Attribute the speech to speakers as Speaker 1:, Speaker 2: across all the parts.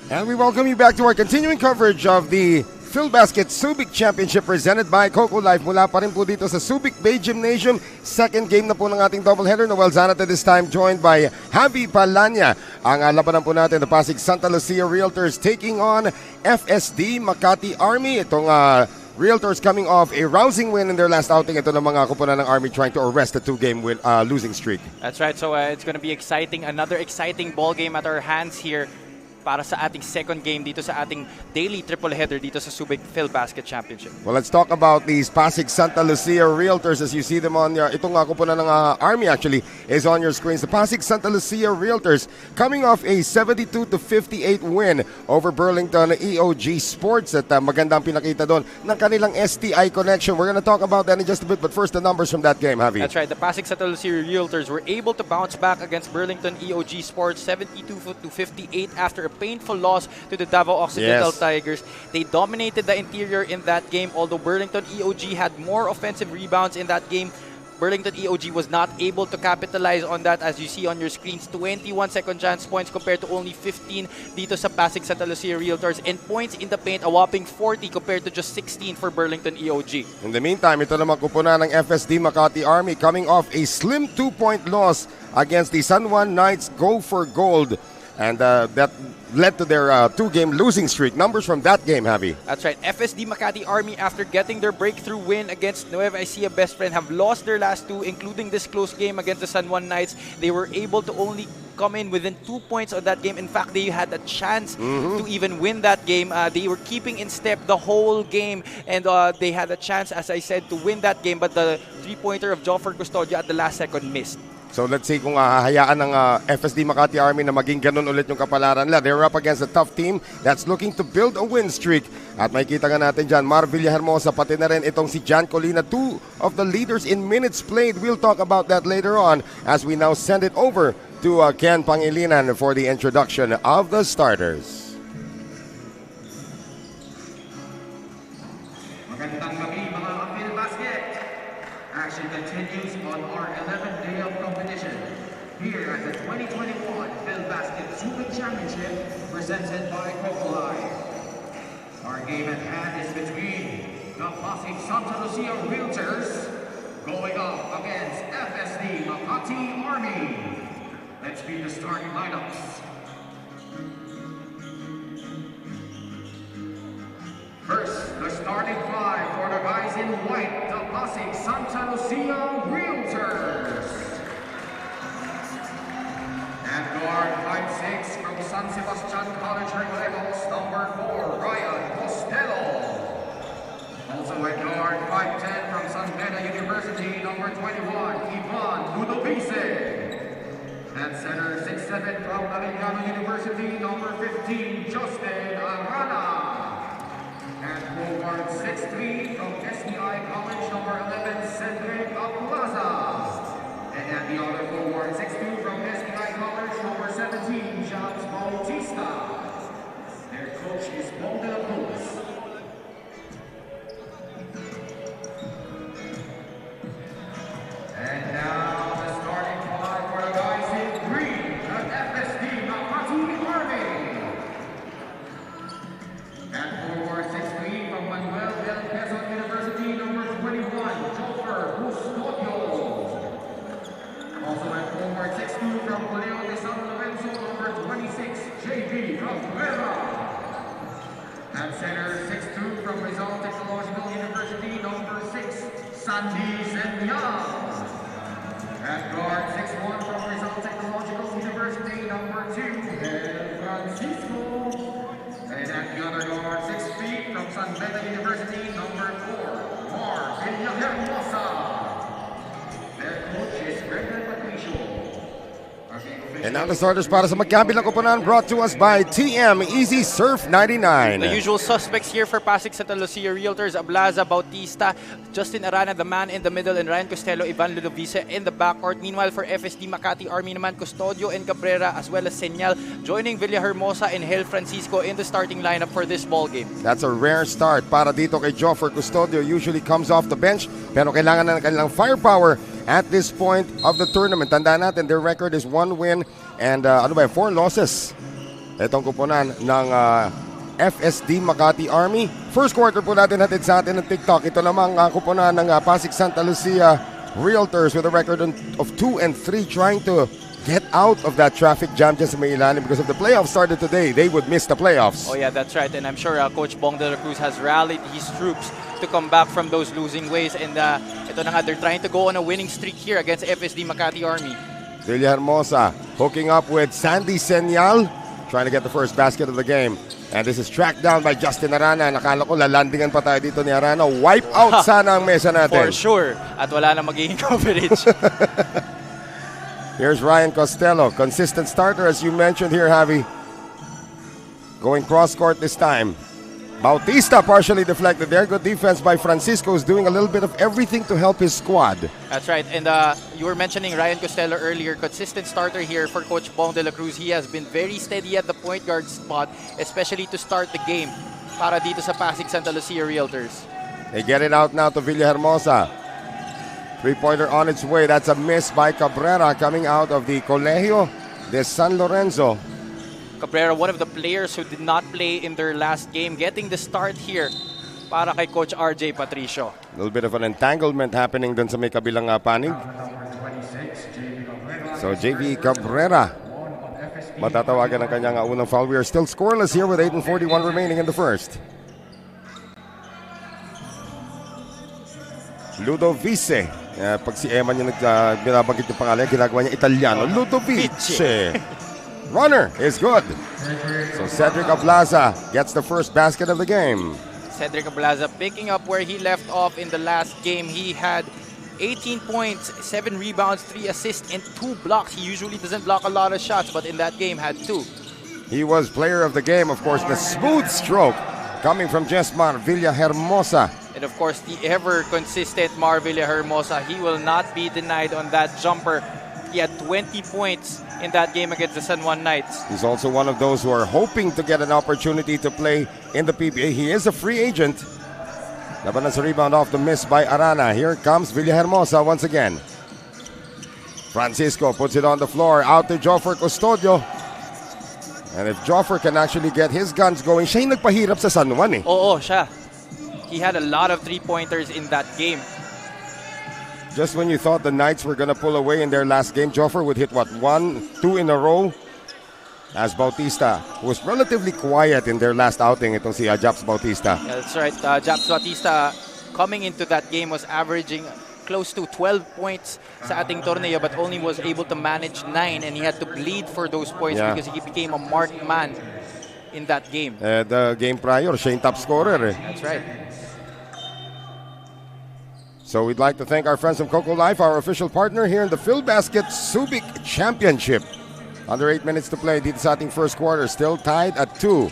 Speaker 1: And we welcome you back to our continuing coverage of the PhilBasket Subic Championship presented by Coco Life. Mula pa rin po dito sa Subic Bay Gymnasium. Second game na po ng ating doubleheader. Noel Zanata this time joined by Javi Palanya. Ang labanan po natin, the Pasig Sta Realtors taking on FSD Makati Army. Itong Realtors coming off a rousing win in their last outing. Ito ng mga kupunan ng Army trying to arrest a two-game losing streak.
Speaker 2: That's right. So it's going to be exciting. Another exciting ball game at our hands here para sa ating second game dito sa ating daily tripleheader dito sa Subic PhilBasket Championship.
Speaker 1: Well, let's talk about these Pasig Sta Realtors as you see them on itong kupunan ng Army actually is on your screens. The Pasig Sta Realtors coming off a 72-58 win over Burlington EOG Sports at magandang pinakita doon ng kanilang STI connection. We're gonna talk about that in just a bit, but first the numbers from that game, Javi.
Speaker 2: That's right. The Pasig Sta Realtors were able to bounce back against Burlington EOG Sports 72-58 after a painful loss to the Davao Occidental Tigers. They dominated the interior in that game, although Burlington EOG had more offensive rebounds in that game. Burlington EOG was not able to capitalize on that, as you see on your screens. 21 second chance points compared to only 15 dito sa Pasig Sta Realtors, and points in the paint a whopping 40 compared to just 16 for Burlington EOG.
Speaker 1: In the meantime, ito naman kupunan ng FSD Makati Army coming off a slim 2-point loss against the San Juan Knights Go for Gold. And that led to their two-game losing streak. Numbers from that game, Javi.
Speaker 2: That's right. FSD Makati Army, after getting their breakthrough win against Nueva Ecija Best Friend, have lost their last two, including this close game against the San Juan Knights. They were able to only come in within 2 points on that game. In fact, they had a chance to even win that game. They were keeping in step the whole game, and they had a chance, as I said, to win that game. But the three-pointer of Joffer Custodio at the last second missed.
Speaker 1: So let's see kung hahayaan ng FSD Makati Army na maging ganun ulit yung kapalaran nila. They're up against a tough team that's looking to build a win streak. At makikita nga natin dyan, Mar Villahermosa, pati na rin itong si Jan Colina, two of the leaders in minutes played. We'll talk about that later on as we now send it over to Ken Pangilinan for the introduction of the starters.
Speaker 3: Magandang gabi mga PhilBasket. Action continues on our 11th day of competition here at the 2021 PhilBasket Subic Championship presented by Coco Life. Our game at hand is between the Pasig Sta Realtors going up against FSD Makati Army. Let's meet the starting lineups. First, the starting five for the guys in white, the Pasig Sta Realtors. At guard, 5'6", from San Sebastian College Regulators, number 4, Ryan Costello. Also at guard, 5'10", from San Beda University, number 21, Ivan Ludovice. At center, 6'7", from Arellano University, number 15, Justin Arana. And forward 6'3" from SDI College, number 11, Cedric Aplaza. And at the other forward 6'2" from SDI College, number 17, James Bautista. Their coach is Paul de la Cruz. And now the starting five for the guys in green, the FSD Makati Army. And forward 6'3" from Manuel del Quezon University, number 21, Joffer Custodio. Also at forward 6'2" from Colegio de San Lorenzo, number 26, JB Cabrera. At center 6'2" from Rizal Technological University, number 6, Sandy Zenyang. At guard 6'1" from Rizal Technological University, number 2, El Francisco. And at the other guard, 6 feet from San Beda University, number 4, Mar Villahermosa. Their coach is Brendan Patricio.
Speaker 1: And now the starters para sa magkabilang koponan brought to us by TM Easy Surf 99.
Speaker 2: The usual suspects here for Pasig Sta Realtors, Ablaza, Bautista, Justin Arana, the man in the middle, and Ryan Costello, Ivan Ludovice in the backcourt. Meanwhile, for FSD Makati Army naman, Custodio and Cabrera, as well as Senyal, joining Villahermosa and Hel Francisco in the starting lineup for this ball game.
Speaker 1: That's a rare start para dito kay Joffer Custodio. Usually comes off the bench, pero kailangan na ng kanilang firepower at this point of the tournament. Tandaan natin, their record is 1 win and 4 losses. Itong kupunan ng FSD Makati Army. First quarter po natin hatid sa atin ng TikTok. Ito namang kupunan ng Pasig Sta Lucia Realtors with a record of 2-3, trying to get out of that traffic jam dyan sa may ilalim because if the playoffs started today, they would miss the playoffs.
Speaker 2: Oh yeah, that's right. And I'm sure Coach Bong de la Cruz has rallied his troops to come back from those losing ways. And ito na nga, they're trying to go on a winning streak here against FSD Makati Army.
Speaker 1: Villahermosa hooking up with Sandy Senyal, trying to get the first basket of the game. And this is tracked down by Justin Arana. Nakala ko lalandingan pa tayo dito ni Arana. Wipe out sana ang mesa natin.
Speaker 2: For sure. At wala na magiging coverage.
Speaker 1: Here's Ryan Costello. Consistent starter as you mentioned here, Javi. Going cross court this time. Bautista partially deflected there. Good defense by Francisco, who's doing a little bit of everything to help his squad.
Speaker 2: That's right. And you were mentioning Ryan Costello earlier. Consistent starter here for Coach Bong de la Cruz. He has been very steady at the point guard spot, especially to start the game para dito sa Pasig Sta Lucia Realtors.
Speaker 1: They get it out now to Villahermosa. Three-pointer on its way. That's a miss by Cabrera coming out of the Colegio de San Lorenzo.
Speaker 2: Cabrera, one of the players who did not play in their last game, getting the start here para kay Coach RJ Patricio.
Speaker 1: A little bit of an entanglement happening dun sa may kabilang panig. So JV Cabrera matatawagan ang kanyang unang foul. We are still scoreless here with 8:41 remaining in the first. Ludovice. Pag si Eman yung binabanggit yung pangalan, ginagawa niya Italiano. Ludovice. Runner is good. So Cedric Ablaza gets the first basket of the game.
Speaker 2: Cedric Ablaza picking up where he left off in the last game. He had 18 points, 7 rebounds, 3 assists, and 2 blocks. He usually doesn't block a lot of shots, but in that game had 2.
Speaker 1: He was player of the game, of course. The smooth stroke coming from Jesmar Villahermosa.
Speaker 2: And of course, the ever-consistent Mar Villahermosa. He will not be denied on that jumper. He had 20 points in that game against the San Juan Knights.
Speaker 1: He's also one of those who are hoping to get an opportunity to play in the PBA. He is a free agent. Labanan sa rebound off the miss by Arana. Here comes Villahermosa once again. Francisco puts it on the floor. Out to Joffer Custodio. And if Joffer can actually get his guns going, siya yung nagpahirap sa San Juan eh.
Speaker 2: Oo, siya. He had a lot of three-pointers in that game.
Speaker 1: Just when you thought the Knights were going to pull away in their last game, Joffer would hit, 1, 2 in a row. As Bautista was relatively quiet in their last outing, itong si Japs Bautista.
Speaker 2: Yeah, that's right. Japs Bautista coming into that game was averaging close to 12 points sa ating torneo, but only was able to manage 9, and he had to bleed for those points because he became a marked man in that game.
Speaker 1: The game prior, siya yung top scorer.
Speaker 2: That's right.
Speaker 1: So we'd like to thank our friends from Coco Life, our official partner here in the Phil Basket Subic Championship. Under 8 minutes to play dito sa ating first quarter. Still tied at 2.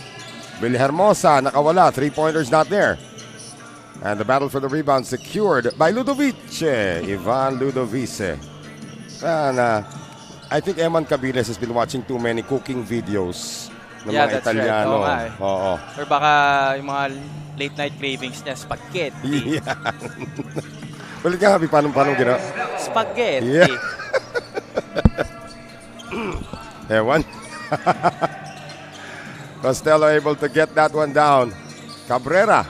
Speaker 1: Villahermosa nakawala. 3-pointers not there. And the battle for the rebound secured by Ludovice. Ivan Ludovice. And I think Eman Cabiles has been watching too many cooking videos ng mga Italiano.
Speaker 2: Right. Oo. Or baka yung mga late night cravings niya, spaghetti.
Speaker 1: Yeah. Balik ka, Happy, paano ginawa?
Speaker 2: Spaghetti.
Speaker 1: Yeah. Ewan. Costello able to get that one down. Cabrera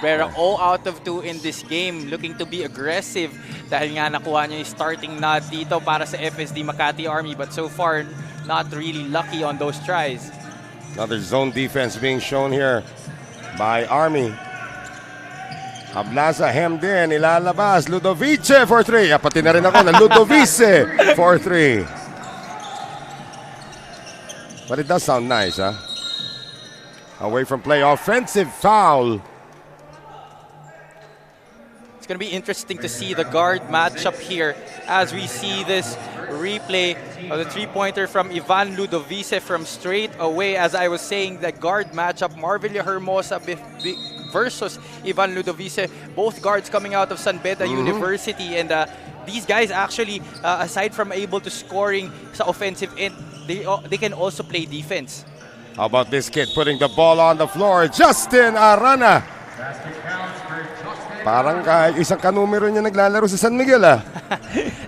Speaker 2: 0 out of 2 in this game, looking to be aggressive dahil nga nakuha niya yung starting nod dito para sa FSD Makati Army, but so far not really lucky on those tries.
Speaker 1: Another zone defense being shown here by Army. Ablaza hemmed in, ilalabas. Ludovice for 3. Pati na rin ako na Ludovice for 3. But it does sound nice, huh? Away from play, offensive foul.
Speaker 2: It's going to be interesting to see the guard matchup here as we see this replay of the three-pointer from Ivan Ludovice from straight away. As I was saying, the guard matchup, Mar Villahermosa versus Ivan Ludovice, both guards coming out of San Beda University, and these guys actually, aside from able to scoring sa offensive end, they can also play defense.
Speaker 1: How about this kid putting the ball on the floor? Justin Arana. Parang isang kanumero niya naglalaro sa San Miguel.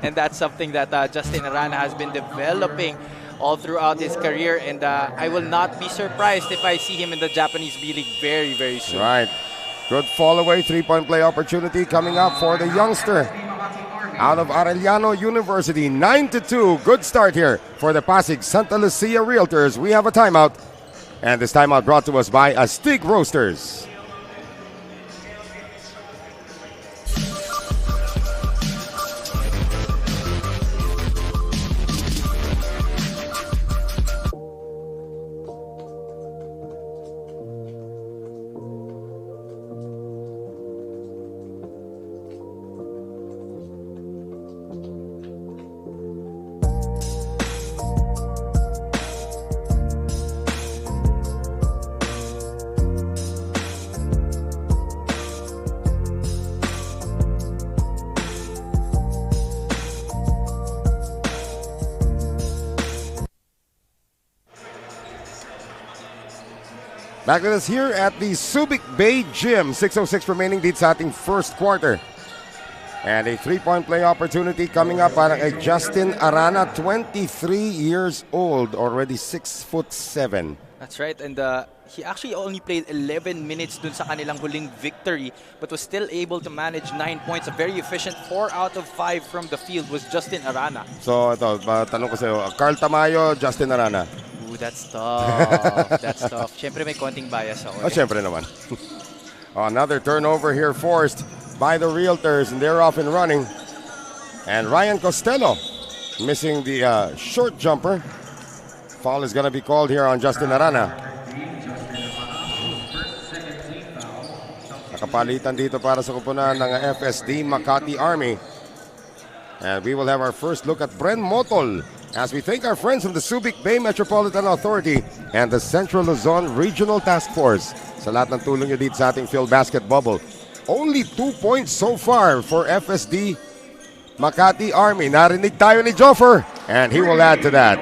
Speaker 2: And that's something that Justin Arana has been developing all throughout his career, and I will not be surprised if I see him in the Japanese B-League very, very soon.
Speaker 1: Right. Good fall away, 3-point play opportunity coming up for the youngster out of Arellano University. 9-2. Good start here for the Pasig Santa Lucia Realtors. We have a timeout, and this timeout brought to us by Astig Roasters. Back with us here at the Subic Bay Gym. 6:06 remaining dito sa ating first quarter. And a 3-point play opportunity coming up para kay Justin Arana, 23 years old, already 6'7".
Speaker 2: That's right, and he actually only played 11 minutes dun sa kanilang huling victory, but was still able to manage 9 points. A very efficient 4 out of 5 from the field was Justin Arana.
Speaker 1: So ito, tanong ko sa'yo, Carl Tamayo, Justin Arana.
Speaker 2: Ooh, that's tough. That's tough. Siyempre may konting bias ako.
Speaker 1: Oh, siyempre naman. Another turnover here forced by the Realtors, and they're off and running. And Ryan Costello missing the short jumper. Foul is going to be called here on Justin Arana. Nakapalitan dito para sa kupunan ng FSD Makati Army. And we will have our first look at Bren Motol as we thank our friends from the Subic Bay Metropolitan Authority and the Central Luzon Regional Task Force sa lahat ng tulong nyo dito sa ating field basket bubble. Only 2 points so far for FSD Makati Army. Narinig tayo ni Joffer, and he will add to that.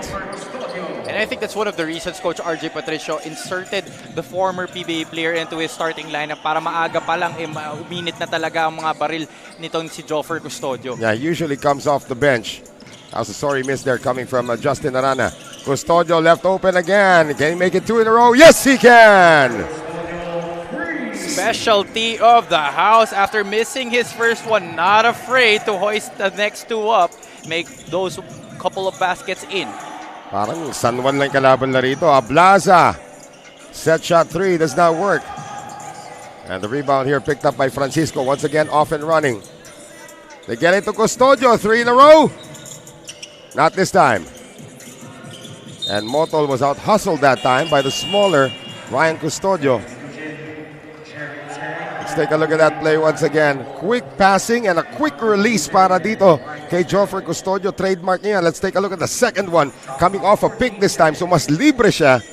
Speaker 2: And I think that's one of the reasons Coach RJ Patricio inserted the former PBA player into his starting lineup para maaga pa lang uminit na talaga ang mga baril nitong si Joffer Custodio.
Speaker 1: Yeah, he usually comes off the bench. That was a sorry miss there coming from Justin Arana. Custodio left open again. Can he make it 2 in a row? Yes, he can!
Speaker 2: Specialty of the house after missing his first one. Not afraid to hoist the next 2 up. Make those couple of baskets in.
Speaker 1: Parang San Juan lang kalaban na rito. Ablaza. Set shot 3 does not work. And the rebound here picked up by Francisco. Once again off and running. They get it to Custodio. 3 in a row. Not this time. And Motol was out hustled that time by the smaller Ryan Custodio. Let's take a look at that play once again. Quick passing and a quick release para dito kay Joffer Custodio. Trademark niya. Let's take a look at the second one. Coming off a pick this time, so mas libre siya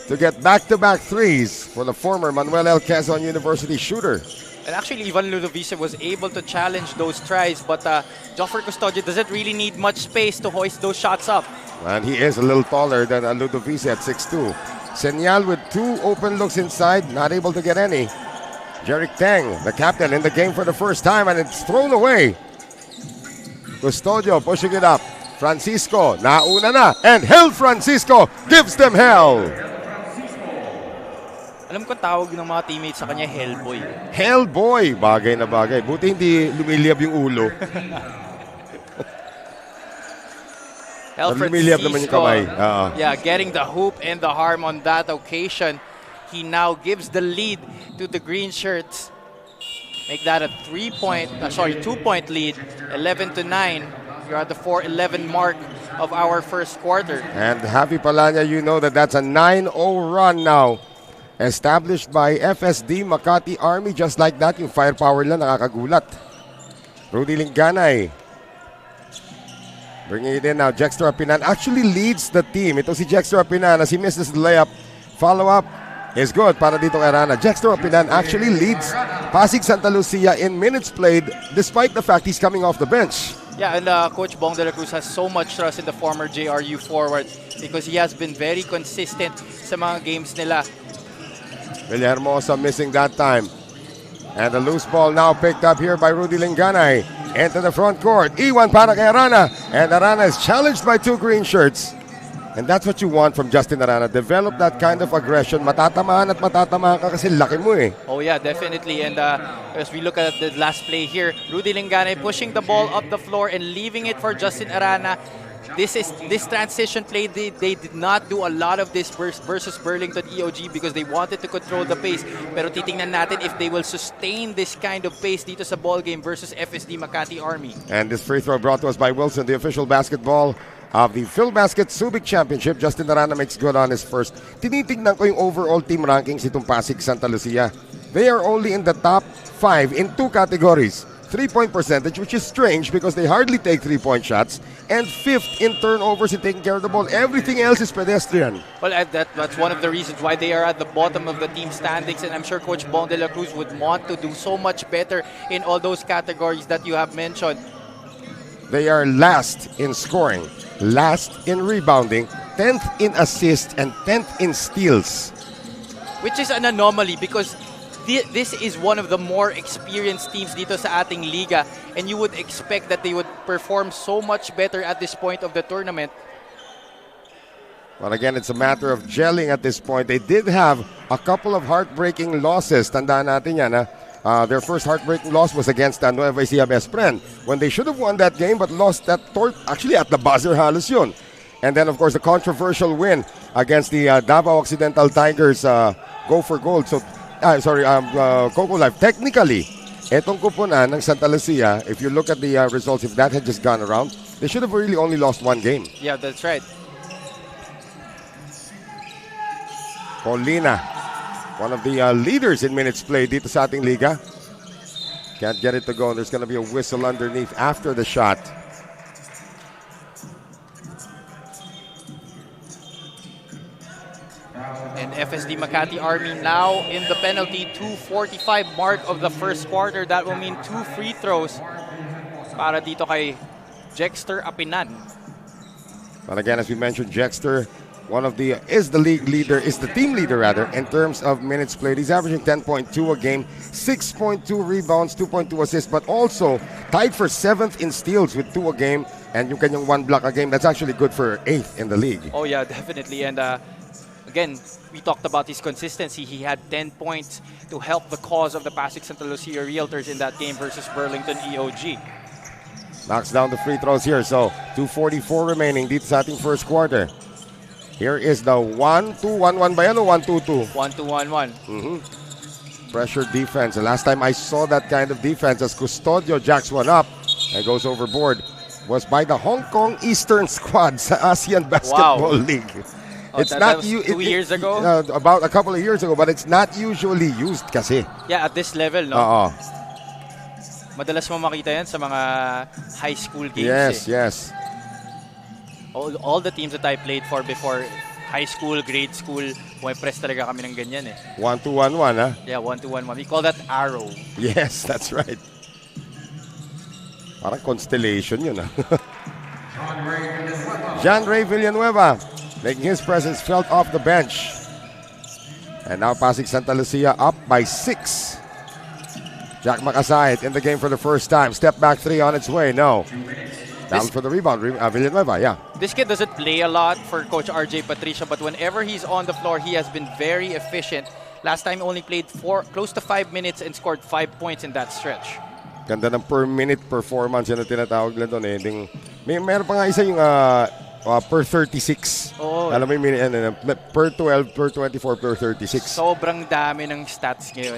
Speaker 1: to get back-to-back threes for the former Manuel L. Quezon University shooter.
Speaker 2: And actually, Ivan Ludovice was able to challenge those tries, but Joffer Custodio doesn't really need much space to hoist those shots up.
Speaker 1: And he is a little taller than Ludovice at 6'2". Senyal with 2 open looks inside, not able to get any. Jeric Teng, the captain, in the game for the first time, and it's thrown away. Custodio pushing it up. Francisco, nauna na, and Hell Francisco gives them hell.
Speaker 2: Alam ko tawag ng mga teammates sa kanya, Hellboy.
Speaker 1: Hellboy, bagay na bagay. Buti hindi lumiliyab yung ulo. Lumiliyab naman yung kamay.
Speaker 2: Yeah, getting the hoop and the harm on that occasion. He now gives the lead to the green shirts. Make that a 2-point lead, 11-9. You're at the 4-11 mark of our first quarter.
Speaker 1: And Javi Palanya, you know that's a 9-0 run now. Established by FSD Makati Army. Just like that, yung firepower lang nakakagulat. Rudy Linganay. Bringing it in now. Jexter Apinan actually leads the team. Ito si Jexter Apinan as he misses the layup. Follow-up is good para dito kay Arana. Jexter Apinan actually leads Pasig Santa Lucia in minutes played despite the fact he's coming off the bench.
Speaker 2: Yeah, and Coach Bong de la Cruz has so much trust in the former JRU forward because he has been very consistent sa mga games nila.
Speaker 1: Villahermosa missing that time. And the loose ball now picked up here by Rudy Linganay. Into the front court. Iwan para kay Arana. And Arana is challenged by 2 green shirts. And that's what you want from Justin Arana. Develop that kind of aggression. Matatamaan at matatamaan ka kasi laki mo eh.
Speaker 2: Oh yeah, definitely. And as we look at the last play here, Rudy Lingane pushing the ball up the floor and leaving it for Justin Arana. This transition play, they did not do a lot of this versus Burlington EOG because they wanted to control the pace. Pero titingnan natin if they will sustain this kind of pace dito sa ball game versus FSD Makati Army.
Speaker 1: And this free throw brought to us by Wilson, the official basketball of the PhilBasket Subic Championship. Justin Arana makes good on his first. Tinitignan ko yung overall team rankings itong Pasig Santa Lucia. They are only in the top 5 in 2 categories. 3-point percentage, which is strange because they hardly take 3-point shots, and 5th in turnovers in taking care of the ball. Everything else is pedestrian.
Speaker 2: Well, that's one of the reasons why they are at the bottom of the team standings, and I'm sure Coach Bong de la Cruz would want to do so much better in all those categories that you have mentioned.
Speaker 1: They are last in scoring, last in rebounding, 10th in assists, and 10th in steals.
Speaker 2: Which is an anomaly because this is one of the more experienced teams dito sa ating liga, and you would expect that they would perform so much better at this point of the tournament.
Speaker 1: Well, again, it's a matter of gelling at this point. They did have a couple of heartbreaking losses. Tandaan natin yan, ha? Their first heartbreaking loss was against Nueva Ecija Bespren when they should have won that game but lost that actually at the buzzer halos yun. And then, of course, the controversial win against the Davao Occidental Tigers, go for gold. So, Coco Life. Technically, etong kupunan ng Santa Lucia, if you look at the results, if that had just gone around, they should have really only lost 1 game.
Speaker 2: Yeah, that's right.
Speaker 1: Colina, one of the leaders in minutes played dito sa ating liga. Can't get it to go. There's going to be a whistle underneath after the shot.
Speaker 2: And FSD Makati Army now in the penalty 2:45 mark of the first quarter. That will mean 2 free throws para dito kay Jexter Apinan.
Speaker 1: But again, as we mentioned, Jexter is the team leader rather in terms of minutes played. He's averaging 10.2 a game, 6.2 rebounds, 2.2 assists, but also tied for 7th in steals with 2 a game, and yung kanyang 1 block a game. That's actually good for 8th in the league.
Speaker 2: Oh yeah, definitely. And again, we talked about his consistency. He had 10 points to help the cause of the Pasig Sta Realtors in that game versus Burlington EOG.
Speaker 1: Knocks down the free throws here. So 2:44 remaining dito sa ating first quarter. Here is the 1-2-1-1 ba yan o 1-2-2?
Speaker 2: 1-2-1-1.
Speaker 1: Pressure defense. The last time I saw that kind of defense as Custodio jacks one up and goes overboard was by the Hong Kong Eastern squad sa ASEAN Basketball League.
Speaker 2: It's not 2 years ago?
Speaker 1: About a couple of years ago, but it's not usually used kasi.
Speaker 2: Yeah, at this level, no?
Speaker 1: Oo.
Speaker 2: Madalas mo makita yan sa mga high school games.
Speaker 1: Yes.
Speaker 2: All the teams that I played for before, high school, grade school, pumipress talaga kami ng ganyan eh.
Speaker 1: 1-2-1-1, ha?
Speaker 2: Yeah, 1-2-1-1. We call that arrow.
Speaker 1: Yes, that's right. Parang constellation yun, ha? John Ray Villanueva making his presence felt off the bench. And now Pasig Santa Lucia up by 6. Jack Makasait in the game for the first time. Step back 3 on its way. No. Down for the rebound. Villanueva, yeah.
Speaker 2: This kid doesn't play a lot for Coach RJ Patricia, but whenever he's on the floor, he has been very efficient. Last time he only played close to 5 minutes and scored 5 points in that stretch.
Speaker 1: Ganda ng per minute performance yun na tinatawag na doon eh. Meron pa nga isa yung per 36.
Speaker 2: Oh.
Speaker 1: Alam mo yung per 12, per 24, per 36.
Speaker 2: Sobrang dami ng stats ngayon.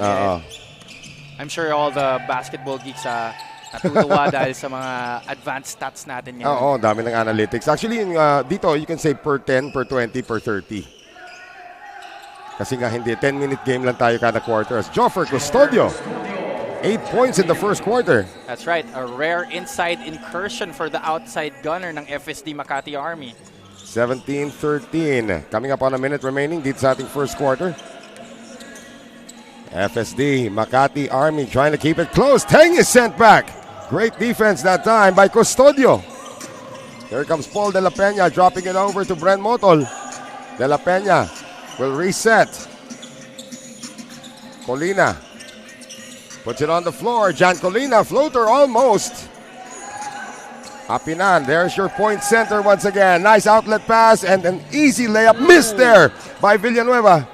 Speaker 2: I'm sure all the basketball geeks natutuwa dahil sa mga advanced stats natin ngayon.
Speaker 1: Oo, dami ng analytics. Actually, dito, you can say per 10, per 20, per 30. Kasi nga hindi, 10-minute game lang tayo kada quarter. As Joffer Custodio, 8 points in the first quarter.
Speaker 2: That's right, a rare inside incursion for the outside gunner ng FSD Makati Army.
Speaker 1: 17-13. Coming up on a minute remaining dito sa ating first quarter. FSD Makati Army trying to keep it close. Teng is sent back. Great defense that time by Custodio. Here comes Paul De La Peña dropping it over to Bren Motol. De La Peña will reset. Colina puts it on the floor. Jan Colina, floater almost. Apinan, there's your point center once again. Nice outlet pass and an easy layup. Missed there by Villanueva.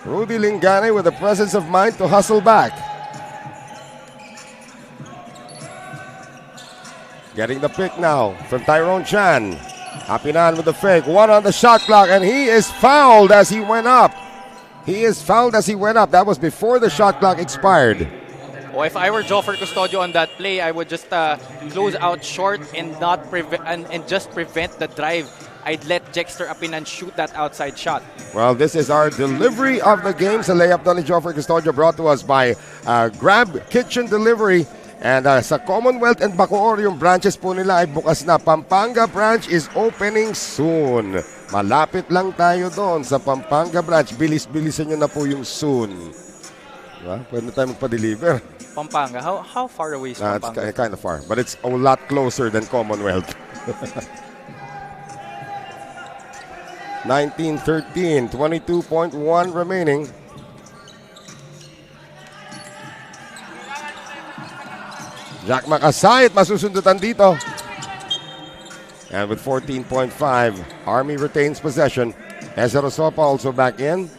Speaker 1: Rudy Lingane with the presence of mind to hustle back. Getting the pick now from Tyrone Chan. Apinan with the fake. One on the shot clock, and he is fouled as he went up. He is fouled as he went up. That was before the shot clock expired.
Speaker 2: Oh, if I were Joffer Custodio on that play, I would just close out short and not and just prevent the drive. I'd let Jexter Apinan shoot that outside shot.
Speaker 1: Well, this is our delivery of the game. Sa layup doon ni Joffer Custodio, brought to us by Grab Kitchen Delivery. And sa Commonwealth and Bacoor, yung branches po nila ay bukas na. Pampanga branch is opening soon. Malapit lang tayo doon sa Pampanga branch. Bilis-bilisan nyo na po yung soon. Diba? Pwede na tayo magpa-deliver.
Speaker 2: Pampanga, how far away is Pampanga?
Speaker 1: It's kind of far, but it's a lot closer than Commonwealth. 19-13, 22.1 remaining. Jack Makasayit masusundutan dito. And with 14.5, Army retains possession. Ezra Sopa also back in.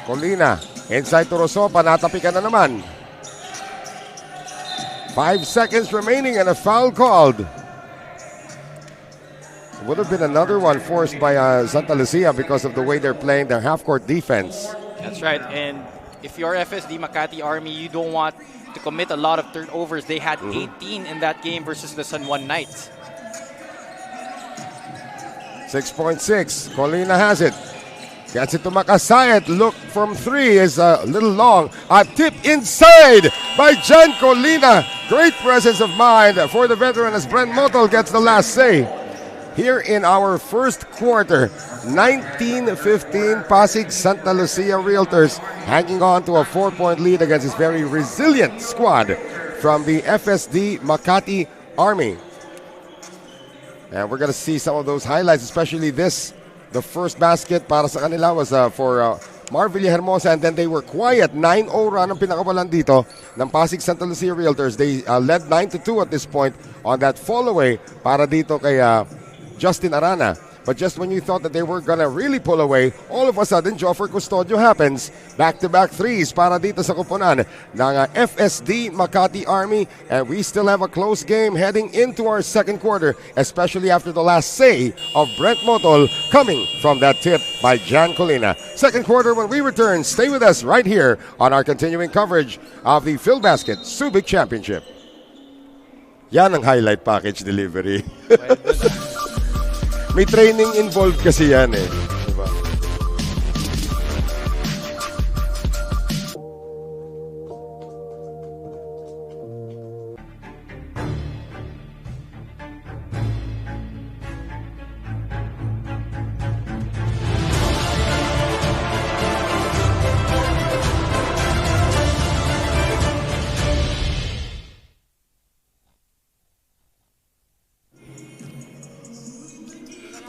Speaker 1: Colina, inside to Rosopa, natapikan na naman. 5 seconds remaining and a foul called. Would have been another one forced by Santa Lucia because of the way they're playing their half-court defense.
Speaker 2: That's right, and if you're FSD Makati Army, you don't want to commit a lot of turnovers. They had 18 in that game versus the San Juan Knights.
Speaker 1: 6.6, Colina has it. Gets it to Makasayat. Look from 3 is a little long. A tip inside by John Colina. Great presence of mind for the veteran as Brent Motel gets the last say. Here in our first quarter, 19-15, Pasig Santa Lucia Realtors hanging on to a 4-point lead against this very resilient squad from the FSD Makati Army. And we're going to see some of those highlights, especially this. The first basket para sa kanila was for Mar Villahermosa, and then they were quiet. 9-0 run ang pinakawalan dito ng Pasig Santa Lucia Realtors. They led 9-2 at this point on that fall away para dito kay Justin Arana. But just when you thought that they were gonna really pull away, all of a sudden, Joffer Custodio happens. Back-to-back threes para dito sa kupunan ng FSD Makati Army. And we still have a close game heading into our second quarter, especially after the last say of Brent Motol coming from that tip by Jan Colina. Second quarter when we return. Stay with us right here on our continuing coverage of the PhilBasket Subic Championship. Yan ang highlight package delivery. May training involved kasi yan eh. Diba?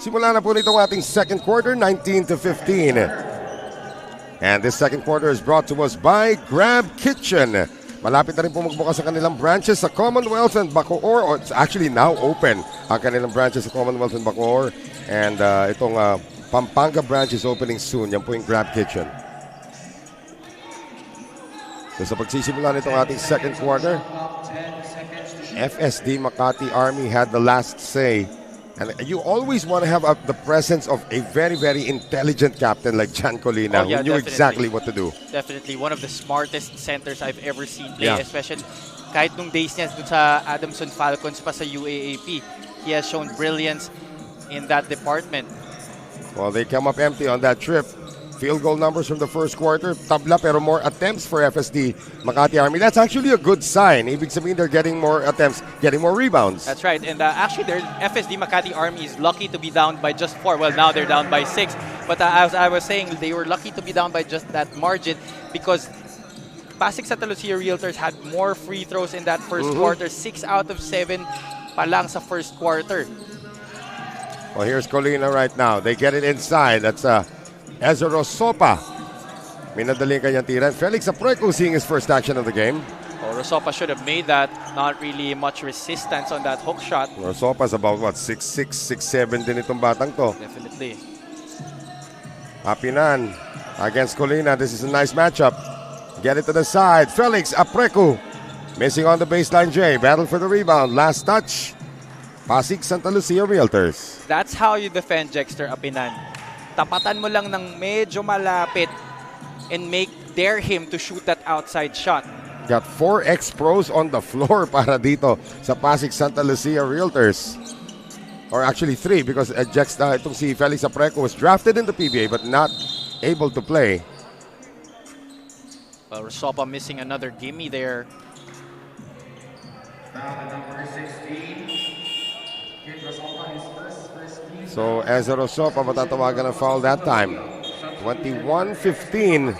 Speaker 1: Simula na po nitong ating second quarter, 19-15. And this second quarter is brought to us by Grab Kitchen. Malapit na rin po magbukas ang kanilang branches sa Commonwealth and Bacoor. Or it's actually now open ang kanilang branches sa Commonwealth and Bacoor. And itong Pampanga branch is opening soon. Yan po yung Grab Kitchen. So sa pagsisimula nitong ating second quarter, FSD Makati Army had the last say. And you always want to have the presence of a very, very intelligent captain like Jan Colina, who knew exactly what to do.
Speaker 2: Definitely one of the smartest centers I've ever seen play, especially kahit nung days niya dun sa Adamson Falcons pa sa UAAP. He has shown brilliance in that department.
Speaker 1: Well, they come up empty on that trip. Field goal numbers from the first quarter, tabla pero more attempts for FSD Makati Army. That's actually a good sign. Ibig sabihin they're getting more attempts, getting more rebounds.
Speaker 2: That's right. And actually, their FSD Makati Army is lucky to be down by just 4. Well, now they're down by 6. But as I was saying, they were lucky to be down by just that margin because Pasig Sta Realtors had more free throws in that first quarter. 6 out of 7 pa lang sa first quarter.
Speaker 1: Well, here's Colina right now. They get it inside. That's Ezra Sopa. Minadali ang kanyang tira. Felix Apreco seeing his first action of the game.
Speaker 2: Oh, Rosopa should have made that. Not really much resistance on that hook shot.
Speaker 1: Rosopa's about what? 6'6", 6'7" din itong batang to.
Speaker 2: Definitely.
Speaker 1: Apinan against Colina. This is a nice matchup. Get it to the side. Felix Apreco. Missing on the baseline, Jay. Battle for the rebound. Last touch. Pasig Santa Lucia Realtors.
Speaker 2: That's how you defend Jexter Apinan. Tapatan mo lang ng medyo malapit and dare him to shoot that outside shot.
Speaker 1: Got 4 ex-pros on the floor para dito sa Pasig Santa Lucia Realtors. Or actually 3 because itong si Felix Apreco was drafted in the PBA but not able to play.
Speaker 2: Well, Rosopa missing another gimme there.
Speaker 3: Number 16.
Speaker 1: So Ezra Rosopa matatawagan ng foul that time. 21-15.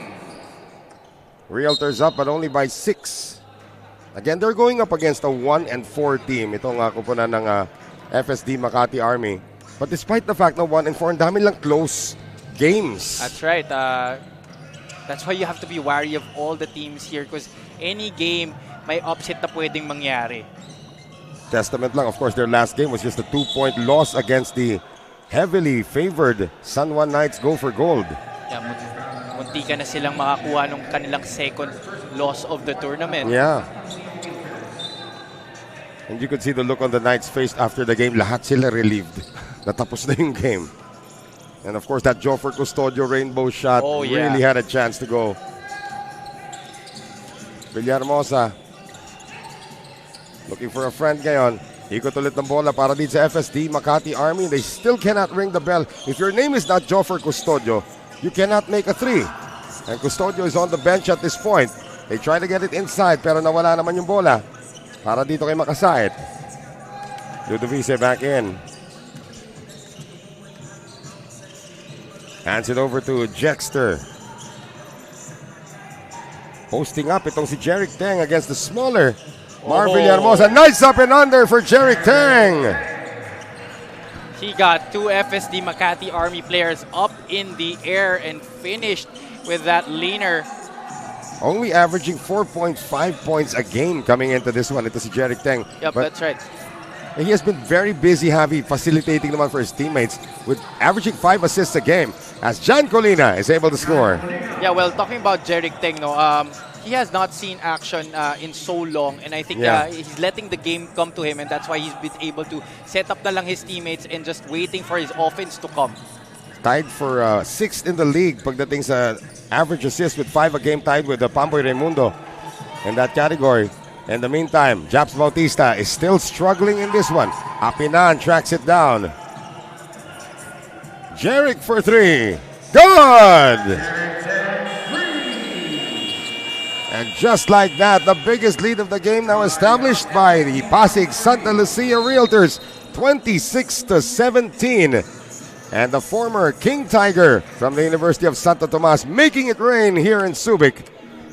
Speaker 1: Realtors up but only by 6. Again, they're going up against a 1-4 team. Ito nga kupunan ng FSD Makati Army. But despite the fact na 1-4, ang dami lang close games.
Speaker 2: That's right. That's why you have to be wary of all the teams here because any game may upset na pwedeng mangyari.
Speaker 1: Testament lang, of course, their last game was just a 2-point loss against the heavily favored San Juan Knights Go for Gold.
Speaker 2: Yeah, munti ka na silang makakuha ng kanilang second loss of the tournament.
Speaker 1: Yeah. And you could see the look on the Knights' face after the game. Lahat sila relieved. Natapos na yung game. And of course, that Joffer Custodio rainbow shot really had a chance to go. Villahermosa looking for a friend ngayon. Ikot ulit ng bola para dito sa FSD Makati Army. They still cannot ring the bell. If your name is not Joffer Custodio, you cannot make a 3. And Custodio is on the bench at this point. They try to get it inside pero nawala naman yung bola. Para dito kay Makasait. Ludovice back in. Hands it over to Jexter. Posting up itong si Jeric Teng against the smaller Villahermosa. Nice up and under for Jeric Teng.
Speaker 2: He got 2 FSD Makati Army players up in the air and finished with that leaner.
Speaker 1: Only averaging 4.5 points a game coming into this one. Ito si Jeric Teng.
Speaker 2: Yep,
Speaker 1: but
Speaker 2: that's right.
Speaker 1: he has been very busy, Javi, facilitating naman for his teammates with averaging 5 assists a game as John Colina is able to score.
Speaker 2: Yeah, well, talking about Jeric Teng, he has not seen action in so long, and I think he's letting the game come to him, and that's why he's been able to set up na lang his teammates and just waiting for his offense to come.
Speaker 1: Tied for 6th in the league pagdating sa average assist with 5 a game, tied with Pamboy Raimundo in that category. In the meantime, Japs Bautista is still struggling in this one. Apinan tracks it down. Jeric for 3. Good! And just like that, the biggest lead of the game now established by the Pasig Santa Lucia Realtors, 26-17. And the former King Tiger from the University of Santo Tomas making it rain here in Subic.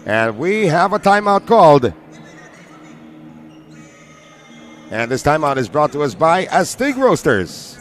Speaker 1: And we have a timeout called. And this timeout is brought to us by Astig Roasters.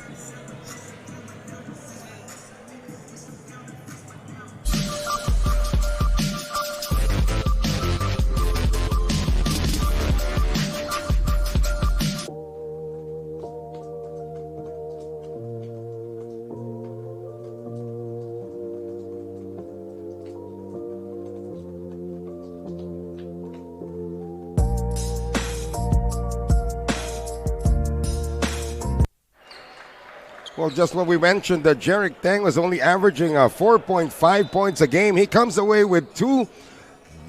Speaker 1: Well, just what we mentioned, that Jeric Teng was only averaging 4.5 points a game. He comes away with 2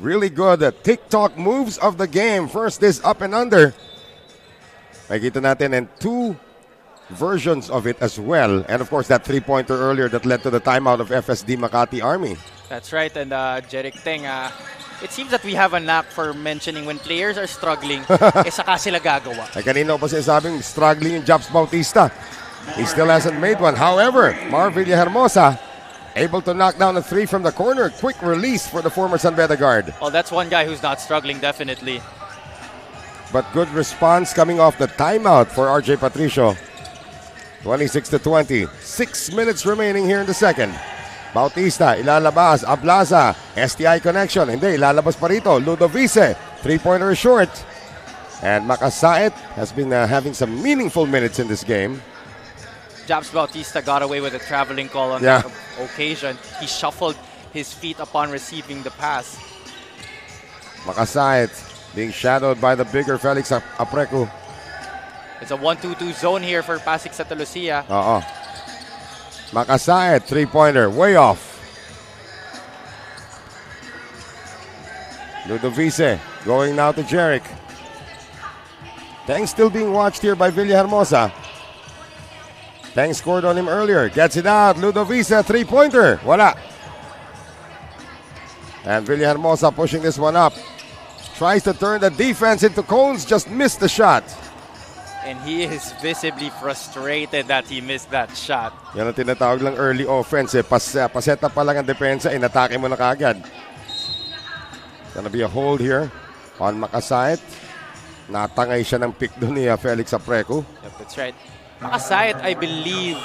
Speaker 1: really good TikTok moves of the game. First, this up and under. Makita natin, and 2 versions of it as well. And of course, that 3-pointer earlier that led to the timeout of FSD Makati Army.
Speaker 2: That's right, and Jeric Teng, it seems that we have a knack for mentioning when players are struggling, saka sila gagawa.
Speaker 1: Ay kanina pa sinasabing struggling yung Japs Bautista. He still hasn't made one. However, Villahermosa able to knock down a 3 from the corner. Quick release for the former San Beda guard.
Speaker 2: Oh, that's one guy who's not struggling, definitely.
Speaker 1: But good response coming off the timeout for RJ Patricio. 26-20. 6 minutes remaining here in the second. Bautista, ilalabas. Ablaza, STI connection. Hindi, ilalabas pa rito. Ludovice, 3-pointer short. And Makasait has been having some meaningful minutes in this game.
Speaker 2: Japs Bautista got away with a traveling call on that occasion. He shuffled his feet upon receiving the pass.
Speaker 1: Makasait being shadowed by the bigger Felix Apreku.
Speaker 2: It's a 1-2-2 zone here for Pasig Sta Lucia.
Speaker 1: Makasait, 3-pointer, way off. Ludovice going now to Jeric. Teng still being watched here by Villahermosa. Teng scored on him earlier. Gets it out. Ludovice, 3-pointer. Wala. And Villahermosa pushing this one up. Tries to turn the defense into cones. Just missed the shot.
Speaker 2: And he is visibly frustrated that he missed that shot.
Speaker 1: Yan ang tinatawag lang early offense. Paseta pa lang ang depensa. Inatake mo na kaagad. Gonna be a hold here on Makasait. Natangay siya ng pick doon ni Felix Apreku.
Speaker 2: Yep, that's right. Makasait, I believe,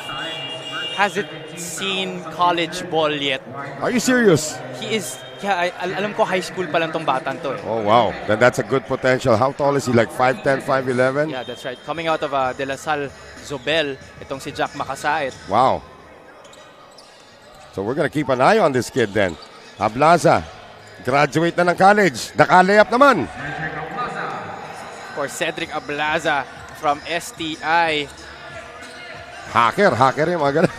Speaker 2: hasn't seen college ball yet.
Speaker 1: Are you serious?
Speaker 2: He is, alam ko high school pa lang tong batang to eh.
Speaker 1: Oh, wow. Then that's a good potential. How tall is he? Like 5'10", 5'11"?
Speaker 2: Yeah, that's right. Coming out of De La Salle Zobel, itong si Jack Makasait.
Speaker 1: Wow. So we're gonna keep an eye on this kid then. Ablaza, graduate na ng college. Naka-layup naman.
Speaker 2: Of course, Cedric Ablaza from STI.
Speaker 1: Hacker yung mga ganun.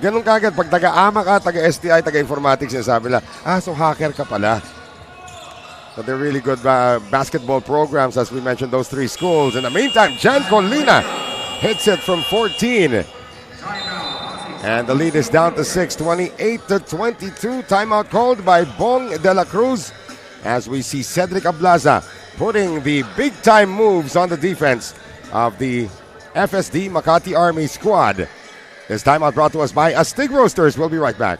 Speaker 1: Ganun kagad. Pag taga-ama ka, taga-STI, taga-informatics, sabi nila, so hacker ka pala. So they're really good basketball programs, as we mentioned, those three schools. In the meantime, Jan Colina hits it from 14. And the lead is down to 6, 28-22. Timeout called by Bong de la Cruz as we see Cedric Ablaza putting the big-time moves on the defense of the FSD Makati Army squad. This timeout brought to us by Astig Roasters. We'll be right back.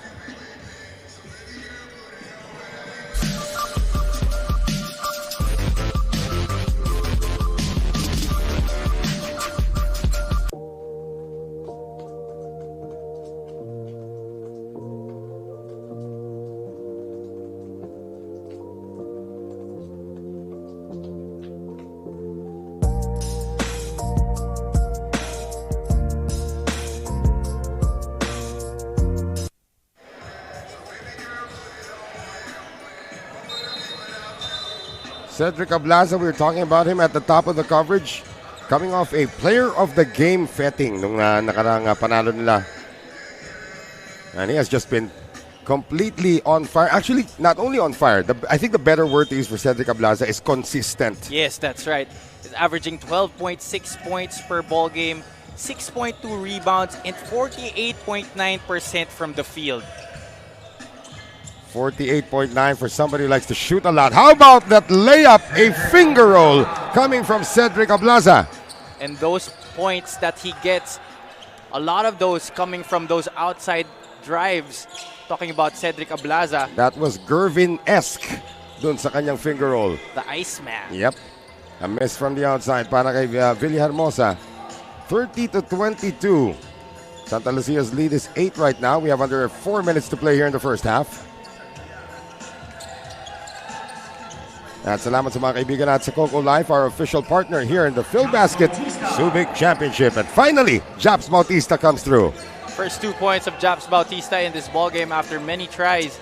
Speaker 1: Cedric Ablaza, we were talking about him at the top of the coverage. Coming off a player of the game fetting nung nakarang panalo nila. And he has just been completely on fire. Actually, not only on fire. I think the better word to use for Cedric Ablaza is consistent.
Speaker 2: Yes, that's right. He's averaging 12.6 points per ball game, 6.2 rebounds, and 48.9% from the field.
Speaker 1: 48.9 for somebody who likes to shoot a lot. How about that layup, a finger roll coming from Cedric Ablaza?
Speaker 2: And those points that he gets, a lot of those coming from those outside drives. Talking about Cedric Ablaza.
Speaker 1: That was Gervin-esque dun sa kanyang finger roll.
Speaker 2: The Iceman.
Speaker 1: Yep. A miss from the outside para kay Villahermosa. 30-22. Santa Lucia's lead is 8 right now. We have under 4 minutes to play here in the first half. At salamat sa mga kaibigan at sa Coco Life, our official partner here in the Phil Basket Subic Championship. And finally, Japs Bautista comes through.
Speaker 2: First 2 points of Japs Bautista in this ballgame after many tries.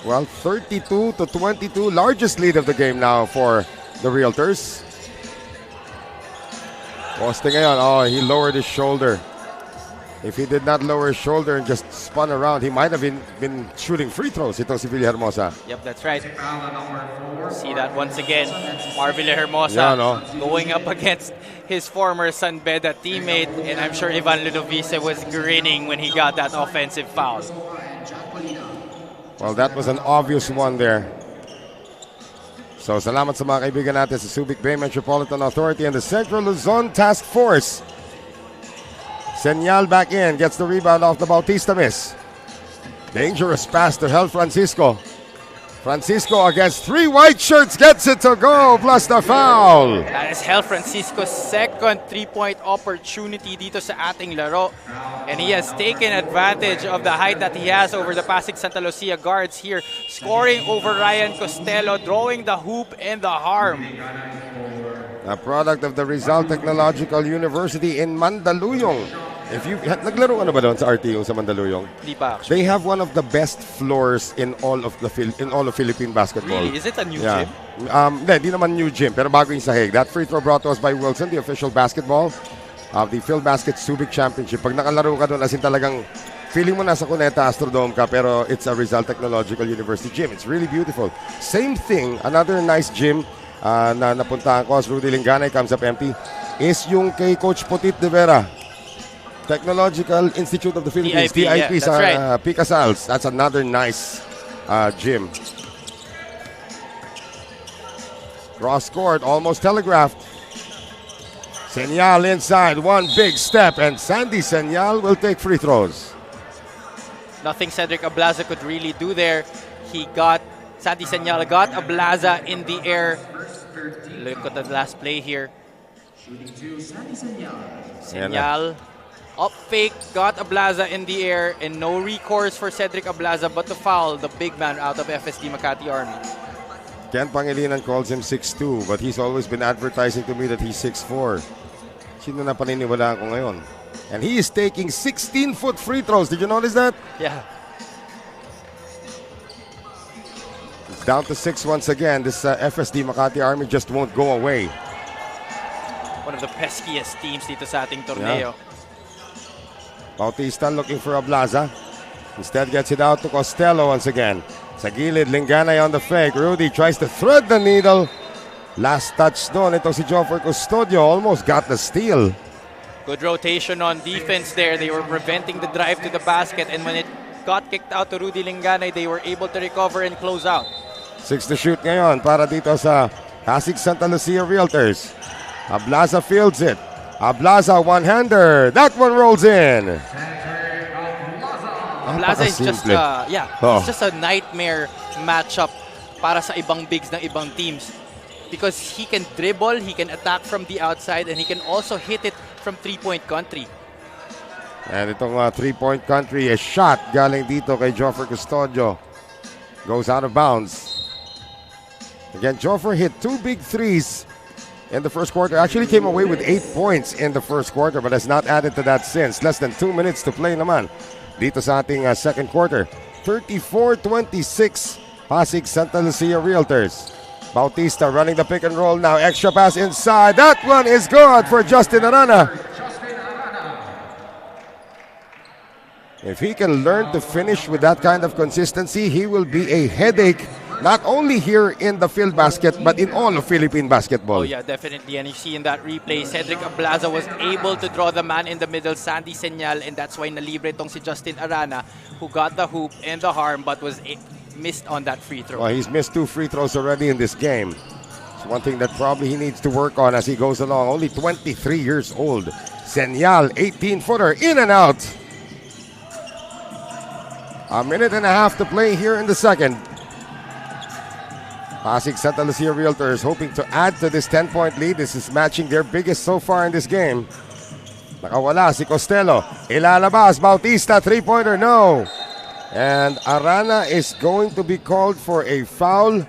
Speaker 1: Well, 32-22, largest lead of the game now for the Realtors. Poste ngayon, he lowered his shoulder. If he did not lower his shoulder and just spun around, he might have been shooting free throws. Itong si Villahermosa.
Speaker 2: Yep, that's right. See that once again. Mar Villahermosa going up against his former San Beda teammate. And I'm sure Ivan Ludovice was grinning when he got that offensive foul.
Speaker 1: Well, that was an obvious one there. So, salamat sa mga kaibigan natin sa Subic Bay Metropolitan Authority and the Central Luzon Task Force. Senyal back in, gets the rebound off the Bautista miss. Dangerous pass to Hel Francisco. Francisco against 3 white shirts gets it to go plus the foul.
Speaker 2: That is Hel Francisco's second 3-point opportunity dito sa ating laro. And he has taken advantage of the height that he has over the Pasig Santa Lucia guards here, scoring over Ryan Costello, drawing the hoop and the harm.
Speaker 1: A product of the Rizal Technological University in Mandaluyong. If you naglaro ka na ba doon sa RTU sa Mandaluyong?
Speaker 2: Di pa actually.
Speaker 1: They have one of the best floors in all of Philippine basketball.
Speaker 2: Really? Is it a new gym?
Speaker 1: Hindi naman new gym, pero bago yung sahig. That free throw brought to us by Wilson, the official basketball of the Phil Basket Subic Championship. Pag nakalaro ka doon, as in talagang feeling mo nasa Cuneta Astrodome ka, pero it's a Rizal Technological University gym. It's really beautiful. Same thing, another nice gym na napuntahan ko as Rudy Linganay comes up empty is yung kay Coach Potit de Vera. Technological Institute of the Philippines, TIP sa
Speaker 2: right.
Speaker 1: Picasals. That's another nice gym. Cross court, almost telegraphed. Senyal inside, one big step, and Sandy Senyal will take free throws.
Speaker 2: Nothing Cedric Ablaza could really do there. Sandy Senyal got Ablaza in the air. Look at the last play here. Senyal. Up fake, got Ablaza in the air, and no recourse for Cedric Ablaza but to foul the big man out of FSD Makati Army.
Speaker 1: Ken Pangilinan calls him 6'2", but he's always been advertising to me that he's 6'4". Sino na paniniwalaan ko ngayon? And he is taking 16-foot free throws. Did you notice that?
Speaker 2: Yeah.
Speaker 1: It's down to 6 once again. This FSD Makati Army just won't go away.
Speaker 2: One of the peskiest teams dito sa ating torneo.
Speaker 1: Yeah. Bautista looking for Ablaza. Instead gets it out to Costello once again. Sa gilid, Linganay on the fake. Rudy tries to thread the needle. Last touch doon. Ito si Joffrey Custodio almost got the steal.
Speaker 2: Good rotation on defense there. They were preventing the drive to the basket, and when it got kicked out to Rudy Linganay, they were able to recover and close out.
Speaker 1: 6 to shoot ngayon para dito sa Pasig Santa Lucia Realtors. Ablaza fields it. Ablaza one-hander. That one rolls in.
Speaker 2: Ablaza is just it's just a nightmare matchup para sa ibang bigs ng ibang teams because he can dribble, he can attack from the outside, and he can also hit it from three-point country.
Speaker 1: And itong three-point country, a shot galing dito kay Joffrey Custodio. Goes out of bounds. Again, Joffrey hit 2 big threes in the first quarter. Actually came away with 8 points in the first quarter, but has not added to that since. Less than 2 minutes to play naman dito sa ating second quarter. 34-26, Pasig Santa Lucia Realtors. Bautista running the pick and roll now. Extra pass inside. That one is good for Justin Arana. If he can learn to finish with that kind of consistency, he will be a headache not only here in the field basket, but in all of Philippine basketball.
Speaker 2: Oh yeah, definitely. And you see in that replay, Cedric Ablaza was able to draw the man in the middle, Sandy Senyal, and that's why nalibre tong si Justin Arana, who got the hoop and the harm, but was missed on that free throw.
Speaker 1: Well, he's missed 2 free throws already in this game. It's one thing that probably he needs to work on as he goes along. Only 23 years old. Senyal, 18-footer, in and out. A minute and a half to play here in the second. Pasig Santa Lucia Realtors hoping to add to this 10-point lead. This is matching their biggest so far in this game. Nakawala si Costello. Ilalabas, Bautista, 3-pointer, no. And Arana is going to be called for a foul.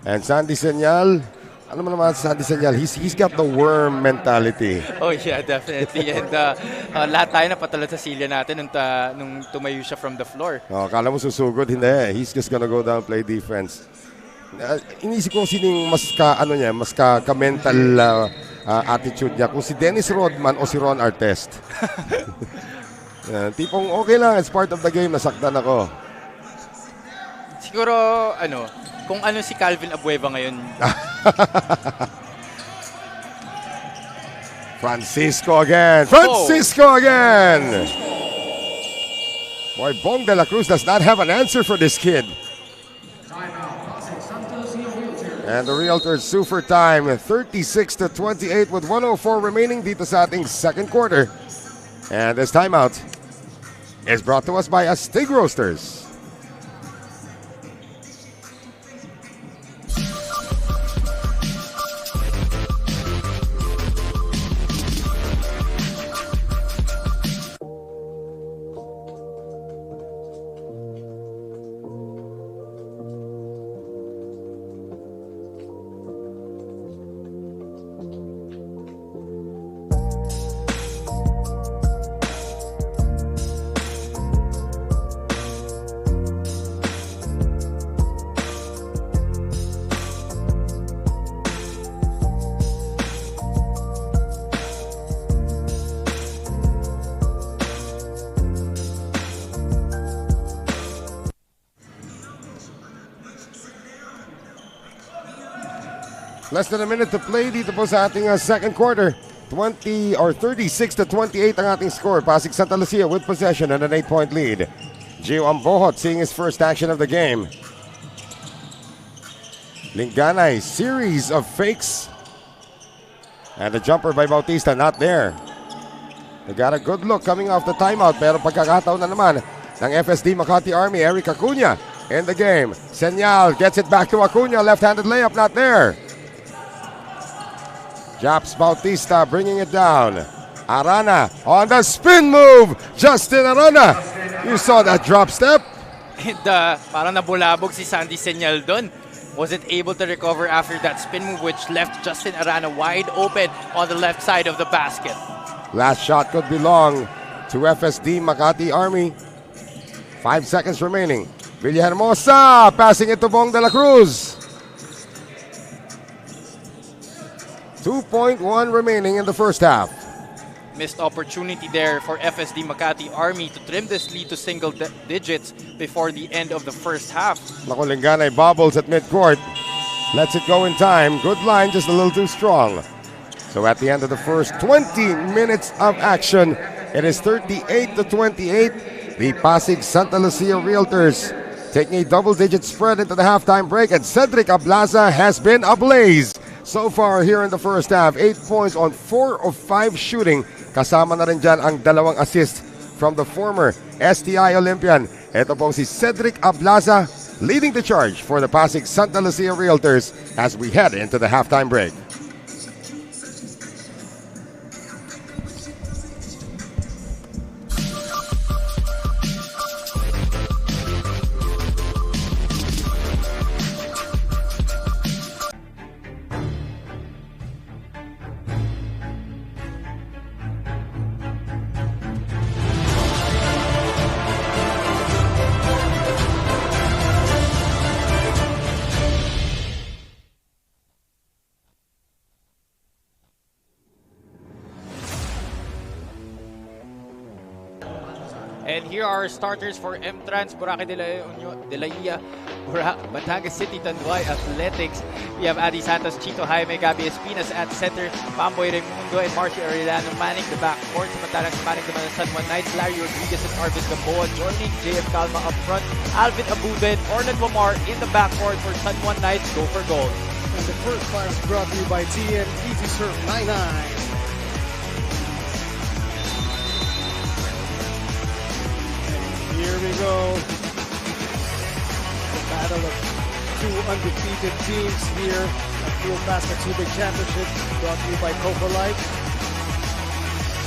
Speaker 1: And Sandy Senyal, ano mo naman Sandy Senyal, he's got the worm mentality.
Speaker 2: Oh yeah, definitely. And lahat tayo napatalo sa silya natin nung tumayo siya from the floor.
Speaker 1: Oh, kala mo susugod, hindi. He's just gonna go down play defense. Inisip ko sinong mas ka-mental attitude niya. Kung si Dennis Rodman o si Ron Artest. Tipong okay lang, it's part of the game, nasaktan ako.
Speaker 2: Siguro, kung si Calvin Abueva ngayon.
Speaker 1: Francisco again. Boy, Bong de la Cruz does not have an answer for this kid. And the Realtors sue for time, 36-28 with 1:04 remaining dito sa ating second quarter. And this timeout is brought to us by Astig Roasters. Less than a minute to play dito po sa ating second quarter. 36-28 ang ating score. Pasig Santa Lucia with possession and an 8-point lead. Gio Ambohot seeing his first action of the game. Linganay, series of fakes. And the jumper by Bautista not there. They got a good look coming off the timeout, pero pagkakataon na naman ng FSD Makati Army. Eric Acuna in the game. Senyal gets it back to Acuna. Left-handed layup not there. Japs Bautista bringing it down. Arana on the spin move. Justin Arana. You saw that drop step.
Speaker 2: And parang nabulabog si Sandy Senyal doon. Wasn't able to recover after that spin move, which left Justin Arana wide open on the left side of the basket.
Speaker 1: Last shot could belong to FSD Makati Army. 5 seconds remaining. Villahermosa passing it to Bong de la Cruz. 2.1 remaining in the first half.
Speaker 2: Missed opportunity there for FSD Makati Army to trim this lead to single digits before the end of the first half.
Speaker 1: Naku, Linganay bobbles at midcourt. Lets it go in time. Good line, just a little too strong. So at the end of the first 20 minutes of action, it is 38-28. The Pasig Santa Lucia Realtors taking a double-digit spread into the halftime break, and Cedric Ablaza has been ablaze so far here in the first half. 8 points on 4 of 5 shooting. Kasama na rin dyan ang dalawang assist from the former STI Olympian. Ito pong si Cedric Ablaza leading the charge for the Pasig Santa Lucia Realtors as we head into the halftime break.
Speaker 2: And here are starters for M-Trans, Boracay de la Ia, Batangas City, Tanduay Athletics. We have Adi Santos, Chito Jaime, Gabi Espinas at center, Pamboy Raimundo and Marcio Arellano manning the backcourt. Samantalang manning the San Juan Knights, Larry Rodriguez and Arvis Gamboa joining JF Calma up front. Alvin Abuda and Orland Wamar in the backcourt for San Juan Knights. Go for gold.
Speaker 4: And the first class brought to you by TN Easy Surf 99. Here we go. The battle of two undefeated teams here at Field Basket Subic Championship, brought to you by Coco Life.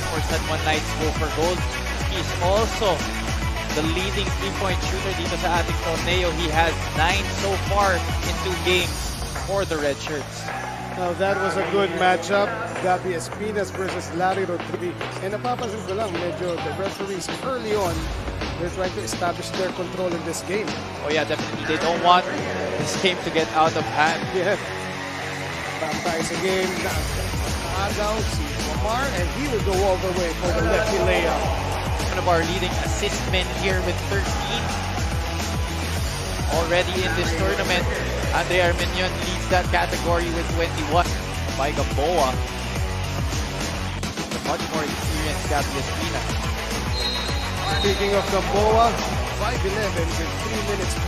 Speaker 2: For San Juan Knights, go for gold. He's also the leading three-point shooter dito sa ating torneo. He has 9 so far in 2 games for the Red Shirts.
Speaker 4: Now that was a good matchup. Gabi Espinas versus Larry Rodriguez. And napapansin ko lang, medyo the referees early on, they're trying to establish their control in this game.
Speaker 2: Oh yeah, definitely. They don't want this game to get out of hand.
Speaker 4: Yeah. Back tayo sa game. Agaw si Omar, and he will go all the way for the lefty layup.
Speaker 2: One of our leading assist men here with 13. Already in this tournament, Andre Armenion leads that category with 21 by Gamboa. The much more experienced Gabi Espinas.
Speaker 4: Speaking of Gamboa, 5-11 with 3 minutes 20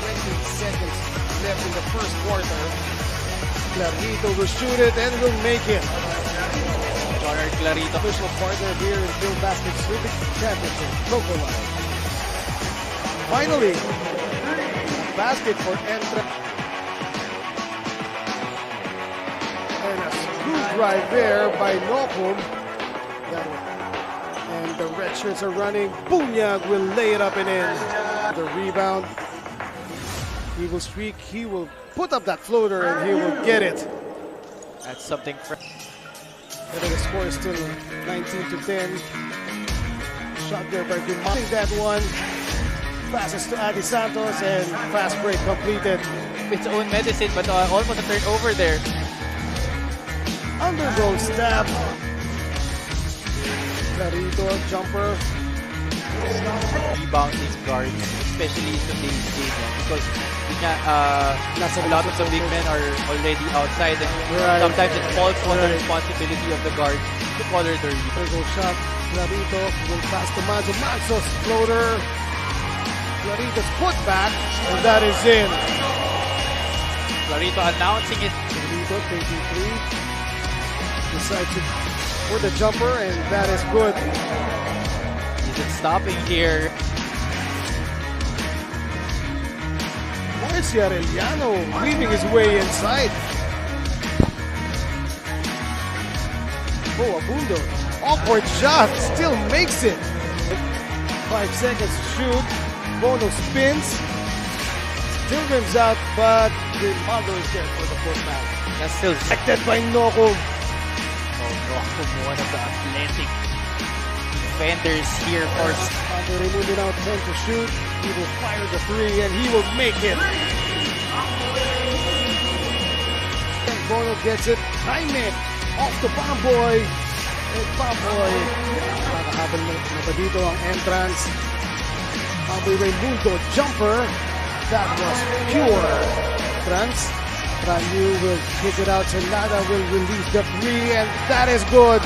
Speaker 4: seconds left in the first quarter. Clarito will shoot it and will make it.
Speaker 2: Jonard Clarito,
Speaker 4: Official partner here in Field Basket Subic Championship, Coco Life. Finally, basket for Entra. And a smooth drive there by Nopum. And the Red Shirts are running. Bunyag will lay it up and in. The rebound. He will streak. He will put up that floater and he will get it.
Speaker 2: that's something fresh.
Speaker 4: And the score is still 19-10. Shot there by Gumati. That one. Passes to Adi Santos and fast break completed.
Speaker 2: Its own medicine, but almost a turnover there.
Speaker 4: Undergo stab. Clarito, jumper.
Speaker 2: Rebound these guards, especially in today's game, because a lot of the big men are already outside, and sometimes it falls on the responsibility of the guard to color the read.
Speaker 4: There goes shot. Clarito will pass to Manzo. Manzo's floater. Clarito's put back, and that is in.
Speaker 2: Clarito announcing it.
Speaker 4: Clarito taking three. Decides to for the jumper, and that is good.
Speaker 2: Isn't stopping here.
Speaker 4: Lucia Realtors weaving his way inside. Oh, Abundo. Awkward shot. Still makes it. 5 seconds to shoot. Bono spins. Still rims out, but the mother is there for the putback.
Speaker 2: That's still
Speaker 4: Protected by Noko.
Speaker 2: one of the athletic defenders here for
Speaker 4: Raimundo now 10 to shoot. He will fire the three and he will make it. And Bono gets it. Jaime off the bomb boy. And bomb boy. Nakahabol na ba dito ang entrance. Bomb boy Raimundo jumper. That was pure. Trans. Ranyu will kick it out. Sonada will release the three and that is good.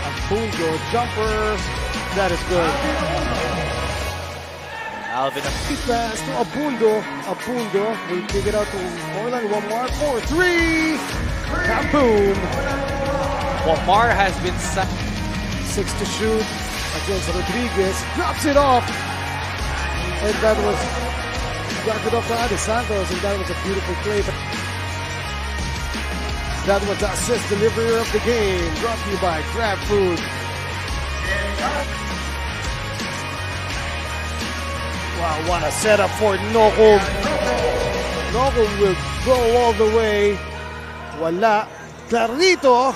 Speaker 4: Abundo jumper. That is good.
Speaker 2: Alvin.
Speaker 4: Pass to Abundo. Abundo will kick it out to Orlan. One more. 4-3. Kaboom.
Speaker 2: Wamar has been
Speaker 4: 6 to shoot against Rodriguez. Drops it off. And that was dropped it off to Ade Santos. And that was a beautiful play. That was the assist delivery of the game. Brought to you by Grab Food. Wow, what a setup for Noko. Noko will go all the way. Wala. Clarito.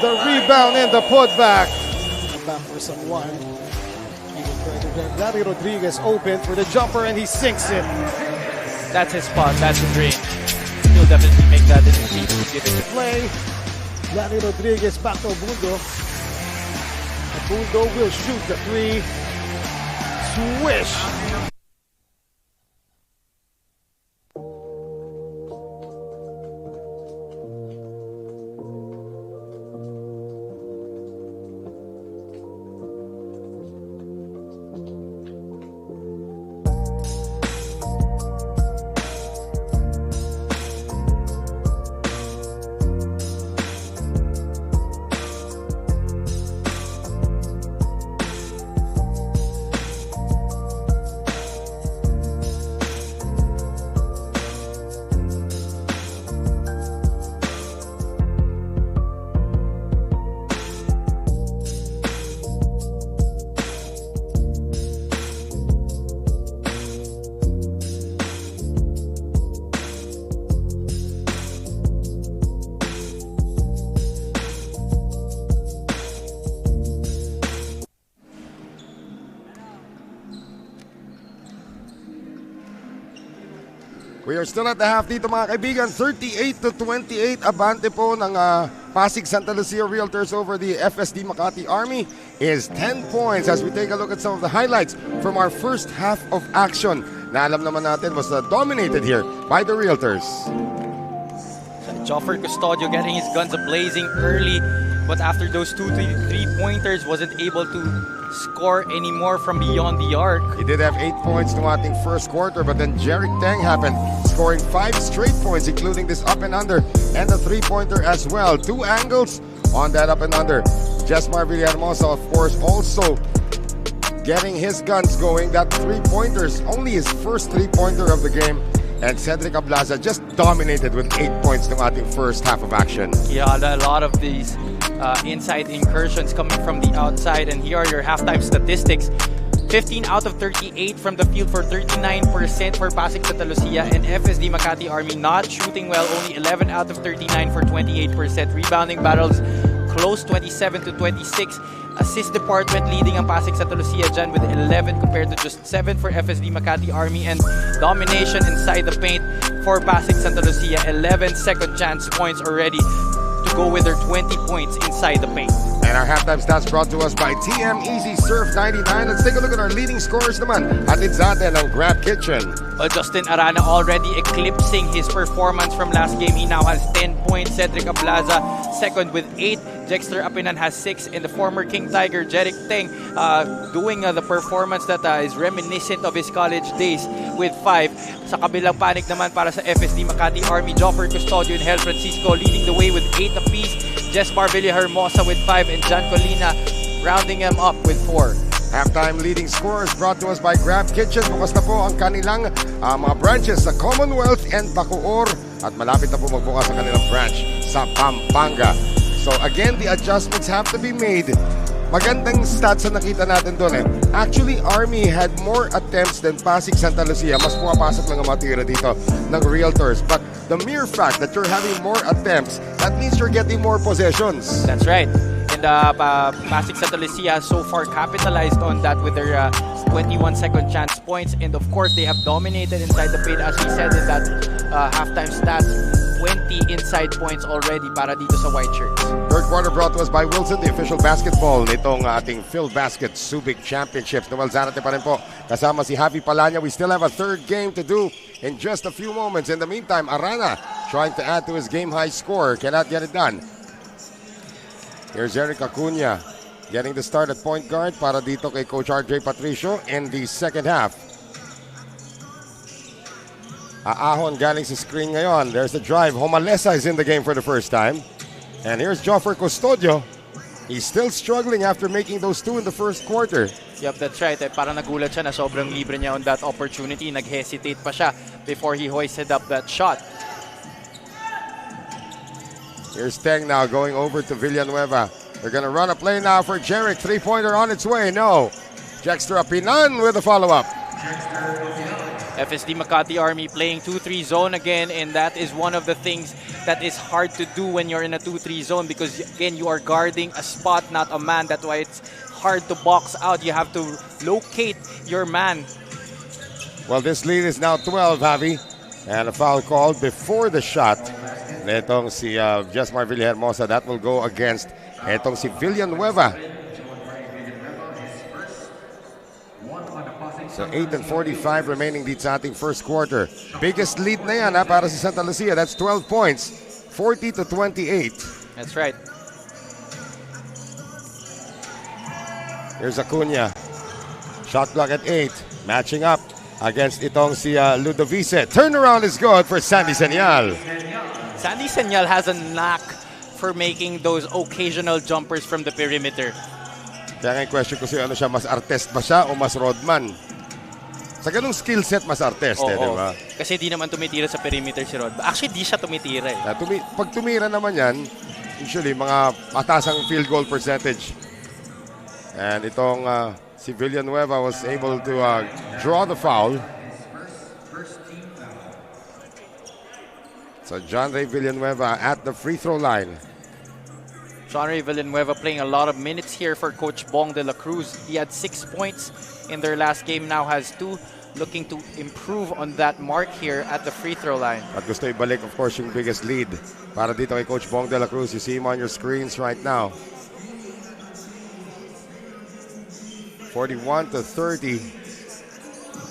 Speaker 4: The rebound and the putback. Back for someone. He will try to get Larry Rodriguez open for the jumper and he sinks it.
Speaker 2: That's his spot. That's his range. He'll definitely make that in the seat. Give it to
Speaker 4: Play. Larry Rodriguez back to Abundo. Abundo will shoot the three. Swish.
Speaker 1: We are still at the half dito mga kaibigan. 38-28 abante po ng Pasig Santa Lucia Realtors over the FSD Makati Army is 10 points as we take a look at some of the highlights from our first half of action na alam naman natin was dominated here by the Realtors.
Speaker 2: Joffer Custodio getting his guns a-blazing early, but after those 2 3-pointers wasn't able to score anymore from beyond the arc.
Speaker 1: He did have 8 points to ating first quarter, but then Jerick Tang happened, scoring 5 straight points, including this up and under and a 3-pointer as well. 2 angles on that up and under. Jesmar Villahermosa, of course, also getting his guns going. That 3-pointers, only his first 3-pointer of the game. And Cedric Ablaza just dominated with 8 points to ating first half of action.
Speaker 2: Yeah, a lot of these inside incursions coming from the outside, and here are your halftime statistics. 15 out of 38 from the field for 39% for Pasig Sta Lucia, and FSD Makati Army not shooting well, only 11 out of 39 for 28%. Rebounding battles close 27-26. Assist department leading ang Pasig Sta Lucia dyan with 11 compared to just 7 for FSD Makati Army, and domination inside the paint for Pasig Sta Lucia. 11 second chance points already to go with their 20 points inside the paint.
Speaker 1: And our halftime stats brought to us by TM Easy Surf 99. Let's take a look at our leading scorers naman. Hatid sa atin ang Grab Kitchen.
Speaker 2: Well, Justin Arana already eclipsing his performance from last game. He now has 10 points. Cedric Ablaza second with 8. Jexter Apinan has 6. And the former King Tiger, Jeric Teng, doing the performance that is reminiscent of his college days with 5. Sa kabilang panig naman para sa FSD Makati Army, Joffer Custodio and Hel Francisco leading the way with 8 apiece. Jesmar Villahermosa with 5 and John Colina rounding him up with 4.
Speaker 1: Halftime leading scores brought to us by Grab Kitchen. Bukas na po ang kanilang mga branches sa Commonwealth and Bacoor at malapit na po magbukas ang kanilang branch sa Pampanga. So again, the adjustments have to be made. Magandang stats na nakita natin doon Actually, Army had more attempts than Pasig Santa Lucia. Mas pumapasok lang ang mga tira dito ng Realtors. But the mere fact that you're having more attempts, that means you're getting more possessions.
Speaker 2: That's right. And Pasig Santa Lucia has so far capitalized on that with their 21 second chance points. And of course, they have dominated inside the paint as we said in that halftime stats. 20 inside points already para dito sa White Shirts.
Speaker 1: Third quarter brought to us by Wilson, the official basketball nitong ating Phil Basket Subic Championships. Noel Zanate pa rin po kasama si Javi Palanya. We still have a third game to do in just a few moments. In the meantime, Arana trying to add to his game-high score. Cannot get it done. Here's Eric Acuna getting the start at point guard para dito kay Coach RJ Patricio in the second half. Aahon galing sa screen ngayon. There's the drive. Homalesa is in the game for the first time. And here's Joffer Custodio. He's still struggling after making those 2 in the first quarter.
Speaker 2: Yep, that's right. Parang nagulat siya na sobrang libre niya on that opportunity. Nag-hesitate pa siya before he hoisted up that shot.
Speaker 1: Here's Teng now going over to Villanueva. They're going to run a play now for Jeric. Three-pointer on its way. No. Jexter Apinan with the follow-up.
Speaker 2: FSD Makati Army playing 2-3 zone again, and that is one of the things that is hard to do when you're in a 2-3 zone because, again, you are guarding a spot, not a man. That's why it's hard to box out. You have to locate your man.
Speaker 1: Well, this lead is now 12, Javi. And a foul called before the shot. Netong si Jesmar Villahermosa. That will go against etong si Villanueva. So 8:45 remaining dito sa ating first quarter. Biggest lead na yan para sa Santa Lucia. That's 12 points. 40-28.
Speaker 2: That's right.
Speaker 1: Here's Acuna. Shot clock at 8. Matching up against itong si Ludovice. Turnaround is good for Sandy Senyal.
Speaker 2: Sandy Senyal has a knack for making those occasional jumpers from the perimeter.
Speaker 1: Kaya nga question ko siya, ano siya, mas artist ba siya o mas Rodman? Sa ganung skill set, mas artist, di ba?
Speaker 2: Kasi di naman tumitira sa perimeter si Rodman. Actually, di siya tumitira
Speaker 1: Pag tumira naman yan, usually, mga mataas ang field goal percentage. And itong si Villanueva was able to draw the foul. So John Ray Villanueva at the free throw line.
Speaker 2: John Ray Villanueva playing a lot of minutes here for Coach Bong de la Cruz. He had 6 points in their last game, now has 2. Looking to improve on that mark here at the free throw line.
Speaker 1: At gusto ibalik, of course, yung biggest lead para dito kay Coach Bong de la Cruz. You see him on your screens right now. 41-30.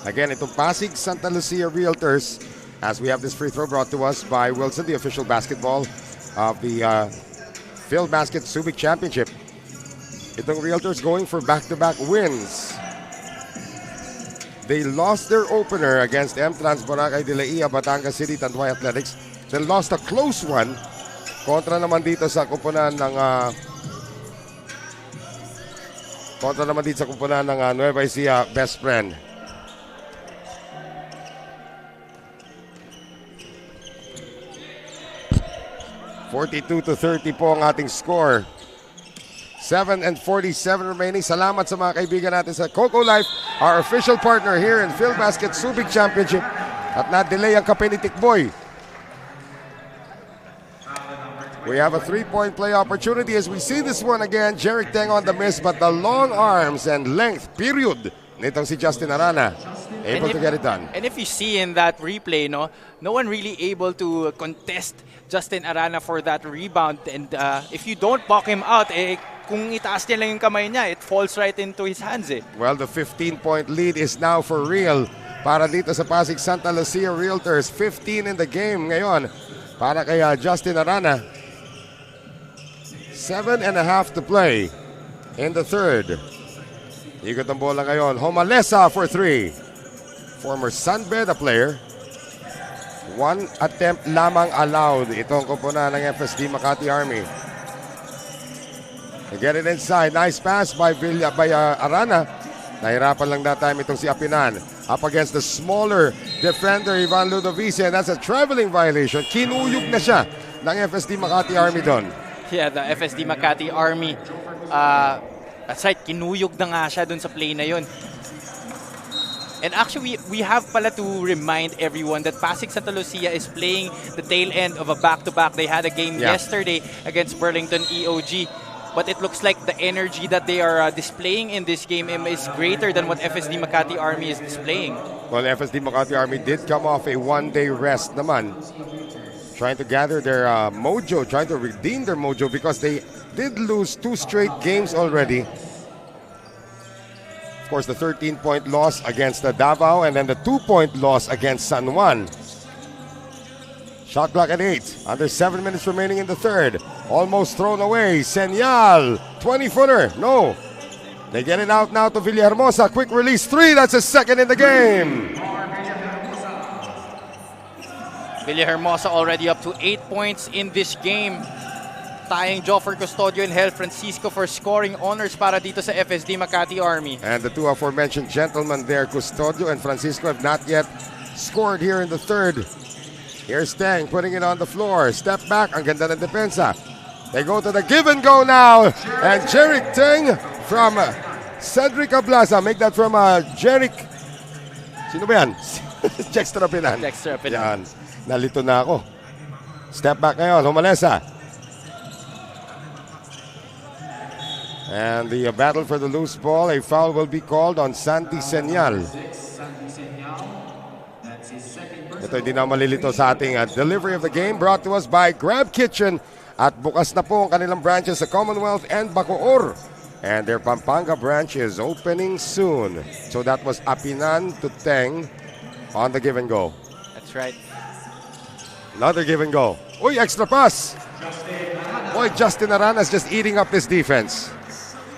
Speaker 1: Again, itong Pasig Santa Lucia Realtors, as we have this free throw brought to us by Wilson, the official basketball of the Phil Basket Subic Championship. Itong Realtors going for back-to-back wins. They lost their opener against M-Trans Boracay de la Ia, Batangas City, Tanduay Athletics. They lost a close one kontra naman dito sa kumpunan ng Nueva Ecija Best Friend. (42-30) po ang ating score. 7:47 remaining. Salamat sa mga kaibigan natin sa Coco Life, our official partner here in Phil Basket Subic Championship. At na-delay ang kape ni Tikboy. We have a 3-point play opportunity as we see this one again. Jeric Teng on the miss, but the long arms and length period nitong si Justin Arana able to get it done.
Speaker 2: And if you see in that replay, no one really able to contest Justin Arana for that rebound. And if you don't block him out, kung itaas niya lang yung kamay niya, it falls right into his hands eh.
Speaker 1: Well, the 15-point lead is now for real para dito sa Pasig Santa Lucia Realtors. 15 in the game ngayon para kay Justin Arana. 7.5 to play in the third. Ikot ang bola ngayon. Homalesa for 3. Former Sunbeda player. 1 attempt lamang allowed. Itong kupunan ng FSD Makati Army. They get it inside. Nice pass by Arana. Nahirapan lang that time itong si Apinan. Up against the smaller defender, Ivan Ludovice. And that's a traveling violation. Kinuyog na siya ng FSD Makati Army doon.
Speaker 2: Yeah, the FSD Makati Army. That's right, kinuyog na nga siya doon sa play na yun. And actually, we have pala to remind everyone that Pasig Santa Lucia is playing the tail end of a back-to-back. They had a game yesterday against Burlington EOG. But it looks like the energy that they are displaying in this game is greater than what FSD Makati Army is displaying.
Speaker 1: Well, FSD Makati Army did come off a one-day rest naman. Trying to gather their mojo, trying to redeem their mojo because they did lose 2 straight games already. Of course, the 13-point loss against the Davao and then the 2-point loss against San Juan. Shot clock at 8. Under 7 minutes remaining in the third. Almost thrown away. Senyal. 20-footer. No. They get it out now to Villahermosa. Quick release 3. That's a second in the game.
Speaker 2: Villahermosa already up to 8 points in this game. Tying Joffer Custodio and Hel Francisco for scoring honors para dito sa FSD Makati Army.
Speaker 1: And the two aforementioned gentlemen there, Custodio and Francisco, have not yet scored here in the third. Here's Teng putting it on the floor. Step back. Ang ganda ng depensa. They go to the give and go now. And Jerick Teng from Cedric Ablaza. Make that from Jerick. Sino ba yan? Jexter Apinan.
Speaker 2: Jexter Apinan.
Speaker 1: Yan. Nalito na ako. Step back ngayon. Humalesa. And the battle for the loose ball. A foul will be called on Santi Senyal. Ito hindi na malilito sa ating delivery of the game brought to us by Grab Kitchen at bukas na po ang kanilang branches sa Commonwealth and Bacoor. And their Pampanga branch is opening soon. So that was Apinan to Teng on the give and go.
Speaker 2: That's right.
Speaker 1: Another give and go. Uy, extra pass. Boy, Justin Arana is just eating up this defense.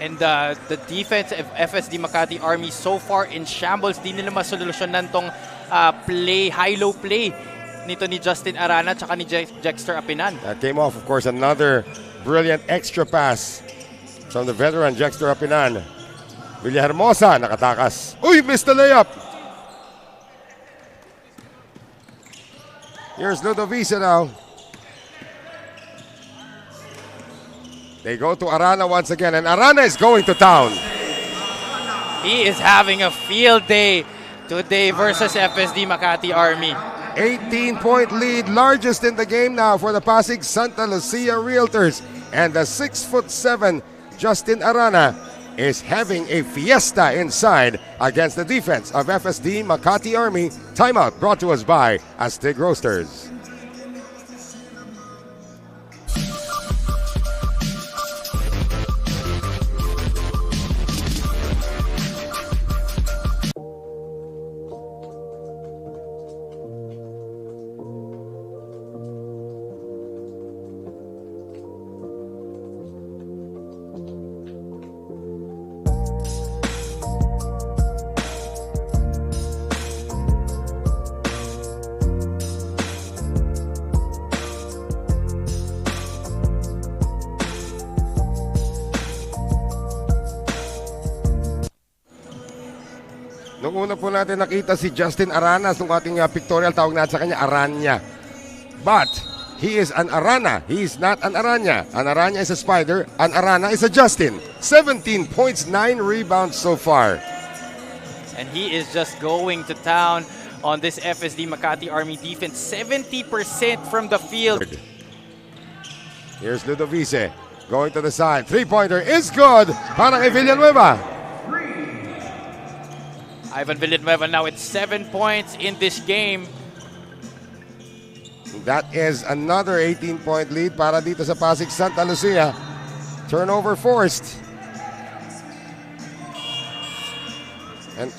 Speaker 2: And the defense of FSD Makati Army so far in shambles. Di nila masolusyonan tong play, high-low play nito ni Justin Arana at ni Jexter Apinan.
Speaker 1: That came off, of course, another brilliant extra pass from the veteran Jexter Apinan. Villahermosa, nakatakas. Uy, missed the layup. Here's Ludovice now. They go to Arana once again, and Arana is going to town.
Speaker 2: He is having a field day today versus FSD Makati Army.
Speaker 1: 18-point lead, largest in the game now for the Pasig Santa Lucia Realtors. And the 6'7" Justin Arana is having a fiesta inside against the defense of FSD Makati Army. Timeout brought to us by Astig Roasters. Nung una po natin nakita si Justin Arana nung ating pictorial, tawag natin sa kanya Aranya. But he is an Arana. He is not an Aranya. An Aranya is a Spider. An Arana is a Justin. 17 points, 9 rebounds so far.
Speaker 2: And he is just going to town on this FSD Makati Army defense. 70% from the field.
Speaker 1: Here's Ludovice going to the side. Three-pointer is good para kay Villanueva.
Speaker 2: Ivan Villanueva now at 7 points in this game.
Speaker 1: That is another 18-point lead para dito sa Pasig Santa Lucia. Turnover forced. And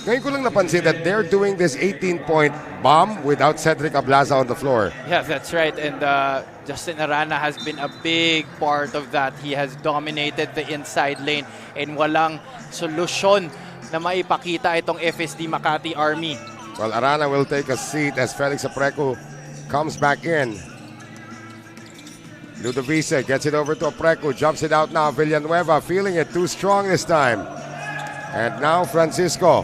Speaker 1: ngayon ko lang napansin that they're doing this 18-point bomb without Cedric Ablaza on the floor.
Speaker 2: Yeah, that's right. And Justin Arana has been a big part of that. He has dominated the inside lane and walang solusyon na maipakita itong FSD Makati Army.
Speaker 1: Well, Arana will take a seat as Felix Apreco comes back in. Ludovice gets it over to Apreco, jumps it out now. Villanueva feeling it too strong this time. And now Francisco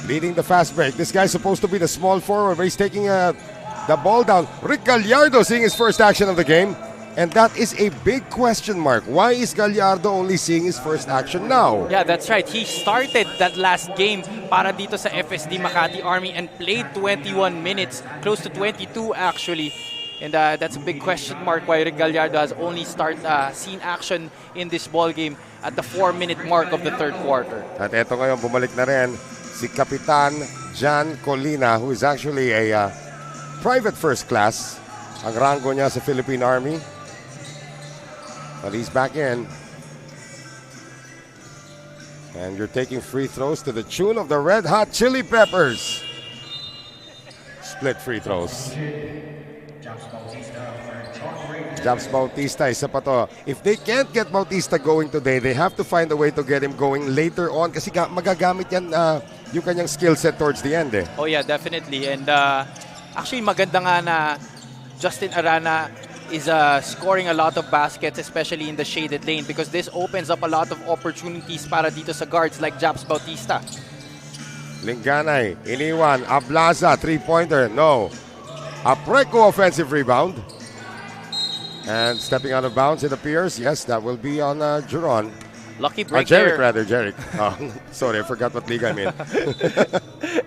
Speaker 1: leading the fast break. This guy's supposed to be the small forward, but he's taking the ball down. Rick Gallardo seeing his first action of the game. And that is a big question mark. Why is Gallardo only seeing his first action now?
Speaker 2: Yeah, that's right. He started that last game para dito sa FSD Makati Army and played 21 minutes, close to 22 actually. And that's a big question mark why Rick Gallardo has only seen action in this ball game at the 4-minute mark of the third quarter.
Speaker 1: At eto ngayon, bumalik na rin si Kapitan Jan Colina, who is actually a private first class. Ang rango niya sa Philippine Army. But he's back in. And you're taking free throws to the tune of the Red Hot Chili Peppers. Split free throws. Jabs Bautista, isa pa to. If they can't get Bautista going today, they have to find a way to get him going later on kasi magagamit yan yung kanyang skill set towards the end.
Speaker 2: Oh yeah, definitely. And actually maganda nga na Justin Arana is scoring a lot of baskets, especially in the shaded lane, because this opens up a lot of opportunities para dito sa guards like Jabs Bautista.
Speaker 1: Linganay, iniwan. Ablaza, three-pointer. No. Apreco offensive rebound. And stepping out of bounds, it appears. Yes, that will be on Juron.
Speaker 2: Lucky break
Speaker 1: Jeric,
Speaker 2: there.
Speaker 1: rather. Jeric. Sorry, I forgot what league I'm in.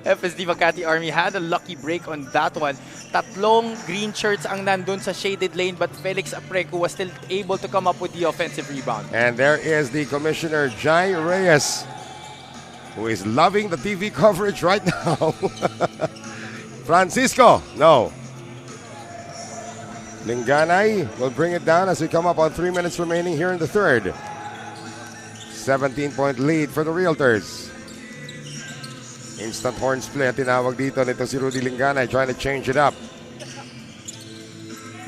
Speaker 2: FSD Makati Army had a lucky break on that one. Tatlong green shirts ang nandun sa shaded lane, but Felix Apreco was still able to come up with the offensive rebound.
Speaker 1: And there is the commissioner, Jai Reyes, who is loving the TV coverage right now. Francisco, no. Linganay will bring it down as we come up on 3 minutes remaining here in the third. 17-point lead for the Realtors. Instant horn split, tinawag dito nito si Rudy Linganay, trying to change it up.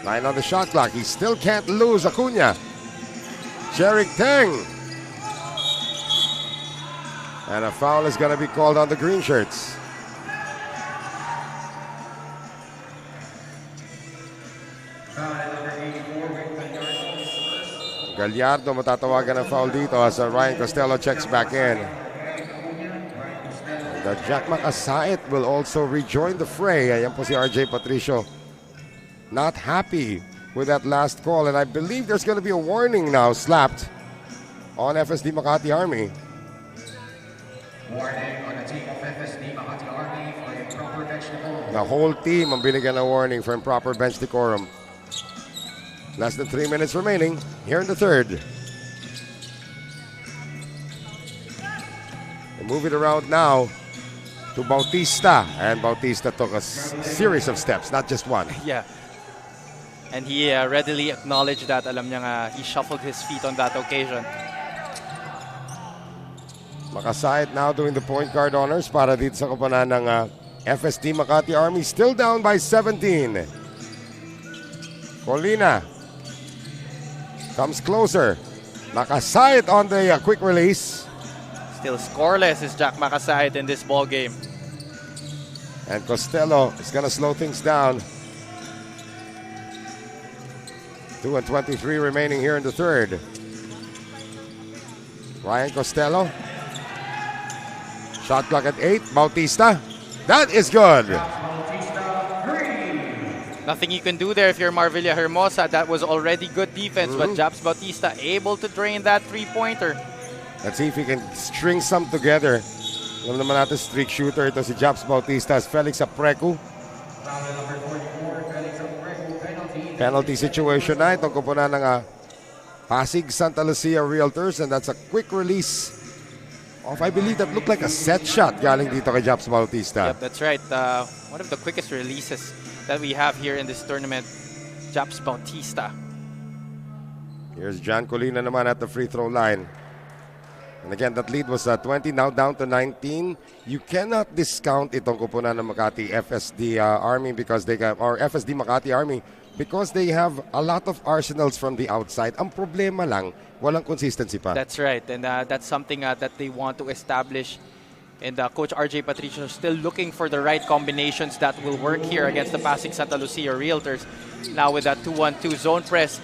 Speaker 1: 9 on the shot clock. He still can't lose Acuna. Jeric Teng. And a foul is going to be called on the green shirts. Gallardo matatawagan ng foul dito as Ryan Costello checks back in. The Jack Macasait will also rejoin the fray. Ayan po si RJ Patricio. Not happy with that last call, and I believe there's going to be a warning now slapped on FSD Makati Army.
Speaker 3: Warning on the team of FSD Makati Army for improper bench decorum.
Speaker 1: The whole team ang binigyan ng warning for improper bench decorum. Less than 3 minutes remaining here in the third. They move it around now to Bautista. And Bautista took a series of steps, not just one.
Speaker 2: Yeah. And he readily acknowledged that. Alam niya nga, he shuffled his feet on that occasion.
Speaker 1: Makasait now doing the point guard honors para dito sa koponan ng FSD Makati Army. Still down by 17. Colina comes closer. Makasait on the quick release.
Speaker 2: Still scoreless is Jack Macasait in this ball game.
Speaker 1: And Costello is going to slow things down. 2:23 remaining here in the third. Ryan Costello. Shot clock at 8. Bautista. That is good.
Speaker 2: Nothing you can do there if you're Marvilla Hermosa. That was already good defense, but Japs Bautista able to drain that three-pointer.
Speaker 1: Let's see if he can string some together. Alam naman natin streak shooter ito si Japs Bautista as Felix Apreco. Penalty situation na itong kupunan ng Pasig Santa Lucia Realtors, and that's a quick release of, I believe that looked like a set shot galing dito kay Japs Bautista.
Speaker 2: Yep, that's right. One of the quickest releases that we have here in this tournament, Japs Bautista.
Speaker 1: Here's John Colina naman at the free throw line. And again, that lead was 20, now down to 19. You cannot discount itong kupunan ng Makati FSD Army because they got, or FSD Makati Army because they have a lot of arsenals from the outside. Ang problema lang, walang consistency pa.
Speaker 2: That's right, and that's something that they want to establish. And Coach RJ Patricio is still looking for the right combinations that will work here against the Pasig Santa Lucia Realtors. Now with that 2-1-2 zone press.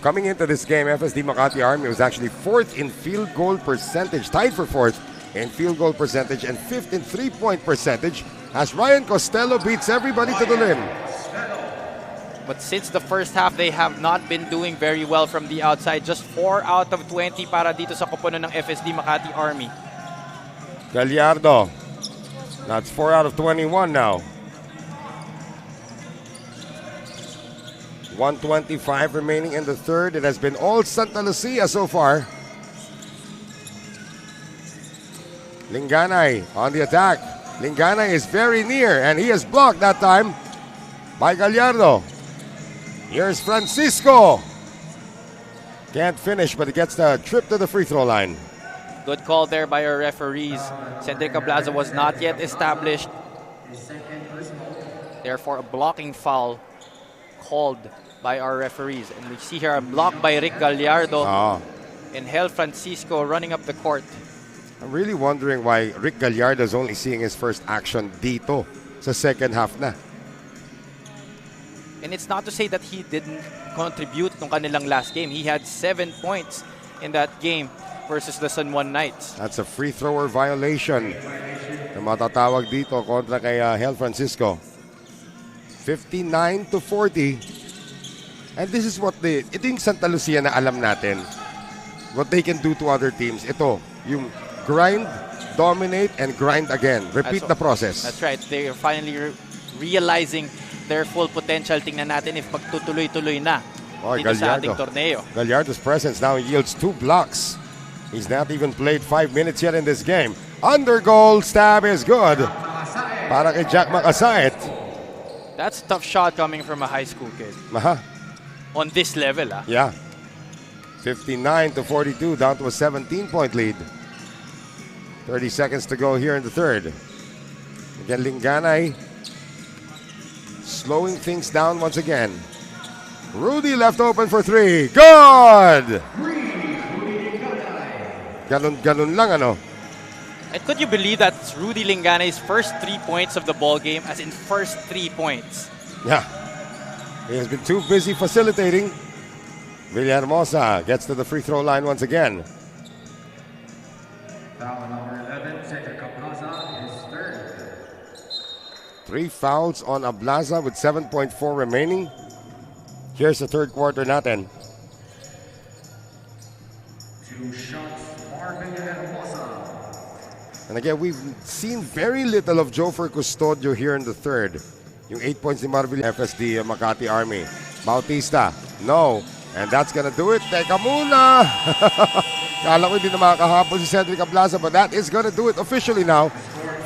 Speaker 1: Coming into this game, FSD Makati Army was actually 4th in field goal percentage, tied for 4th in field goal percentage and 5th in three-point percentage as Ryan Costello beats everybody to the rim.
Speaker 2: But since the first half, they have not been doing very well from the outside. Just 4 out of 20 para dito sa koponan ng FSD Makati Army.
Speaker 1: Gallardo, that's 4 out of 21 now. 1:25 remaining in the third. It has been all Santa Lucia so far. Linganay on the attack. Linganay is very near and he is blocked that time by Gallardo. Here's Francisco. Can't finish, but he gets the trip to the free throw line.
Speaker 2: Good call there by our referees. Cedric Ablaza was not yet established. Therefore, a blocking foul called by our referees. And we see here a block by Rick Gallardo and Hel Francisco running up the court.
Speaker 1: I'm really wondering why Rick Gallardo is only seeing his first action dito sa second half na.
Speaker 2: And it's not to say that he didn't contribute nung kanilang last game. He had 7 points in that game versus the San Juan Knights.
Speaker 1: That's a free thrower violation na matatawag dito kontra kay Hel Francisco. 59-40. And this is what ito yung Santa Lucia na alam natin. What they can do to other teams. Ito, yung grind, dominate, and grind again. Repeat the process.
Speaker 2: That's right. They are finally realizing their full potential. Tingnan natin if magtutuloy-tuloy na dito sa ating torneo.
Speaker 1: Gallardo's presence now yields 2 blocks. He's not even played 5 minutes yet in this game. Under goal, stab is good. Para kay Jack Makasait.
Speaker 2: That's a tough shot coming from a high school kid. On this level,
Speaker 1: Yeah. 59-42, down to a 17-point lead. 30 seconds to go here in the third. Again, Linganay slowing things down once again. Rudy left open for 3. Good! Ganun lang, ano?
Speaker 2: And could you believe that's Rudy Linganay's first 3 points of the ball game, as in first 3 points?
Speaker 1: Yeah. He has been too busy facilitating. Villahermosa gets to the free throw line once again.
Speaker 3: Foul number 11, Cedric Ablaza, his third.
Speaker 1: 3 fouls on Ablaza with 7.4 remaining. Here's the third quarter natin.
Speaker 3: 2 shots, Marvin Hermosa.
Speaker 1: And again, we've seen very little of Jofer Custodio here in the third. Yung 8 points ni Marvin, FSD Makati Army. Bautista, no. And that's gonna do it. Teka muna. Kala ko hindi na makakahabol si Cedric Ablaza, but that is gonna do it officially now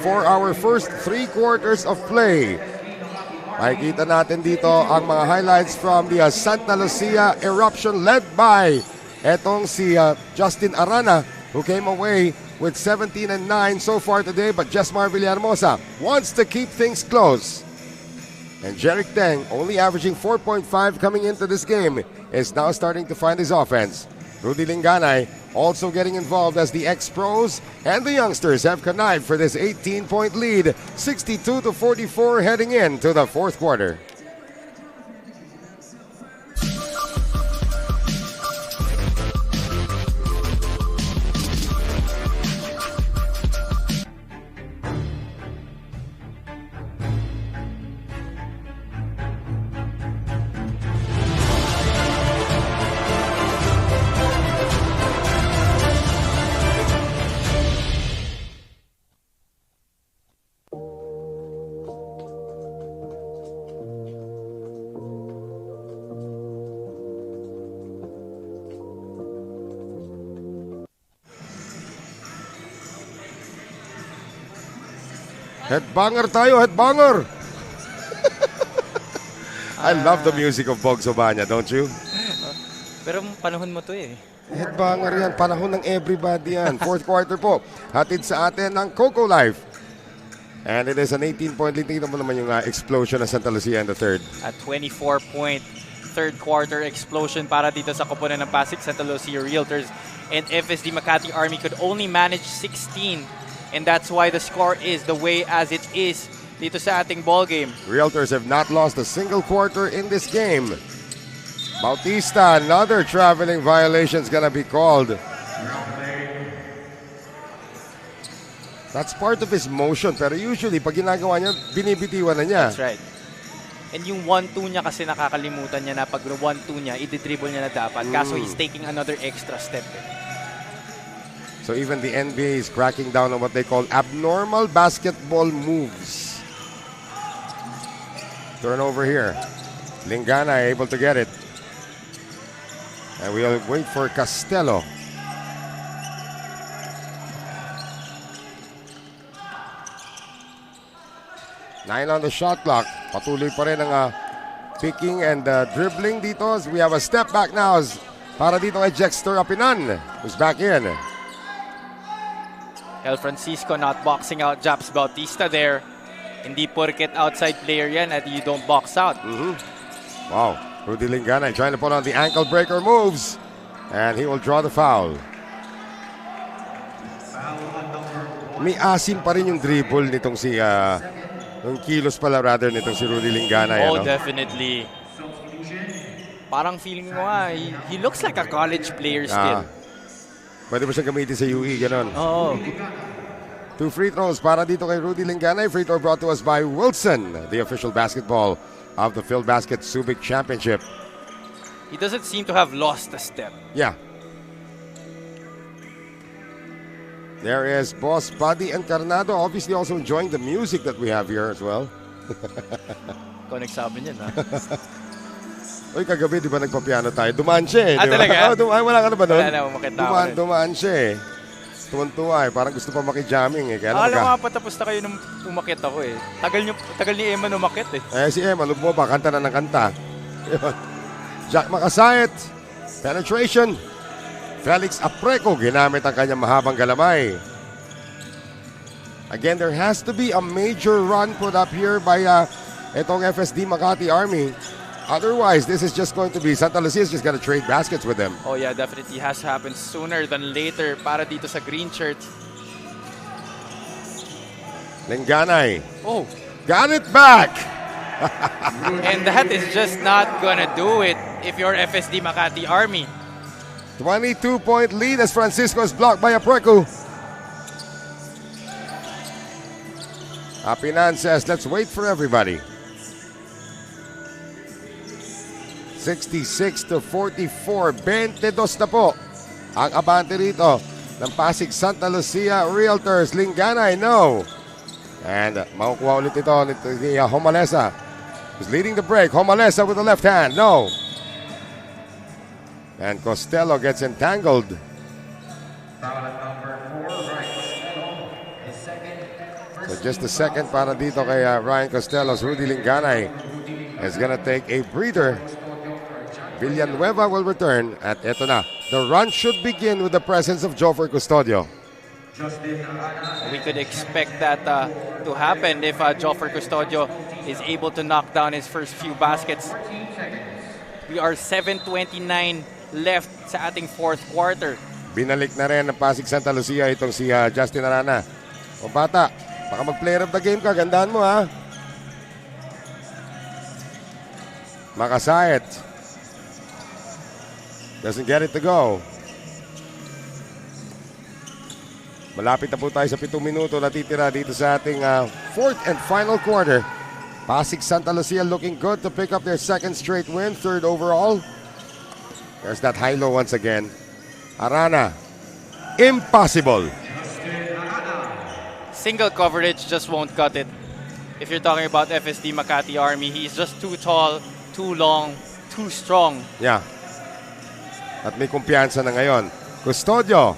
Speaker 1: for our first 3 quarters of play. Makikita natin dito ang mga highlights from the Santa Lucia eruption led by etong si Justin Arana, who came away with 17 and 9 so far today, but Jesmar Villahermosa wants to keep things close. And Jerick Teng, only averaging 4.5 coming into this game, is now starting to find his offense. Rudy Linganay also getting involved as the ex-pros and the youngsters have connived for this 18-point lead, 62-44 heading into the fourth quarter. Headbanger tayo, headbanger! I love the music of Bog Sobanya, don't you?
Speaker 2: Pero panahon mo to eh.
Speaker 1: Headbanger yan. Panahon ng everybody yan. Fourth quarter po. Hatid sa atin ng Coco Life. And it is an 18-point lead. Tingnan mo naman yung explosion ng Santa Lucia in the third.
Speaker 2: At 24-point third quarter explosion para dito sa koponan ng Pasig Sta Realtors. And FSD Makati Army could only manage 16. And that's why the score is the way as it is dito sa ating ball game.
Speaker 1: Realtors have not lost a single quarter in this game. Bautista, another traveling violation is gonna be called. That's part of his motion, pero usually pag ginagawa niya, binibitiwan na niya.
Speaker 2: That's right. And yung 1-2 niya kasi nakakalimutan niya na pag 1-2 niya, i-dribble niya na dapat. Kaso he's taking another extra step.
Speaker 1: So even the NBA is cracking down on what they call abnormal basketball moves. Turnover here. Lingana able to get it. And we'll wait for Castello. Nine on the shot clock. Patuloy pa rin ang picking and dribbling dito. We have a step back now para dito kay Jexter Apinan, who's back in.
Speaker 2: El Francisco not boxing out Japs Bautista there. Hindi porket outside player yan at you don't box out.
Speaker 1: Wow. Rudy Lingana trying to put on the ankle breaker moves. And he will draw the foul. May asim pa rin yung dribble nitong si... yung kilos pala rather nitong si Rudy Lingana.
Speaker 2: Oh, definitely. Parang feeling mo he looks like a college player still.
Speaker 1: Pwede mo siyang gamitin sa UE, ganon.
Speaker 2: Oo.
Speaker 1: 2 free throws para dito kay Rudy Lingana. Free throw brought to us by Wilson, the official basketball of the Field Basket Subic Championship.
Speaker 2: He doesn't seem to have lost a step.
Speaker 1: Yeah. There is Boss Buddy Encarnado, obviously also enjoying the music that we have here as well.
Speaker 2: Ikaw nagsabi niyan, ha?
Speaker 1: Uy, kagabi, di ba nagpapiano tayo? Dumaan siya eh.
Speaker 2: Talaga?
Speaker 1: Wala ka na ba nun?
Speaker 2: Wala na, umakita ako.
Speaker 1: Dumaan siya eh. Tuwan-tuwa eh. Parang gusto pa makijamming eh.
Speaker 2: Alam nga pa, tapos na kayo nung umakit ako eh. Tagal ni Eman umakit eh.
Speaker 1: Si Eman, mo ba? Kanta na ng kanta. Jack Makasayat. Penetration. Felix Apreco ginamit ang kanyang mahabang galamay. Again, there has to be a major run put up here by itong FSD Makati Army. Otherwise, this is just going to be Santa Lucia is just going to trade baskets with them.
Speaker 2: Oh yeah, definitely has happened sooner than later para dito sa green shirt.
Speaker 1: Lenganay.
Speaker 2: Oh.
Speaker 1: Got it back!
Speaker 2: And that is just not gonna do it if you're FSD Makati Army.
Speaker 1: 22-point lead as Francisco is blocked by Apreco. Apinan says, let's wait for everybody. 66-44, 22 na po ang abante rito ng Pasig Santa Lucia Realtors. Lingana, no. And makukuha ulit ito ni Homalesa, who's leading the break. Homalesa with the left hand, no. And Costello gets entangled. So just a second para dito kay Ryan Costello. Rudy Lingana is gonna take a breather. Villanueva will return at eto na. The run should begin with the presence of Joffer Custodio.
Speaker 2: We could expect that to happen if Joffer Custodio is able to knock down his first few baskets. We are 7:29 left sa ating fourth quarter.
Speaker 1: Binalik na rin ng Pasig Santa Lucia itong si Justin Arana. O bata, baka mag-player of the game ka. Gandaan mo ha. Makasayat. Doesn't get it to go. Malapit na po tayo sa 7 minuto na titira dito sa ating fourth and final quarter. Pasig Santa Lucia looking good to pick up their second straight win, third overall. There's that high-low once again. Arana. Impossible.
Speaker 2: Single coverage just won't cut it. If you're talking about FSD Makati Army, he's just too tall, too long, too strong.
Speaker 1: Yeah. At may kumpiyansa na ngayon. Custodio.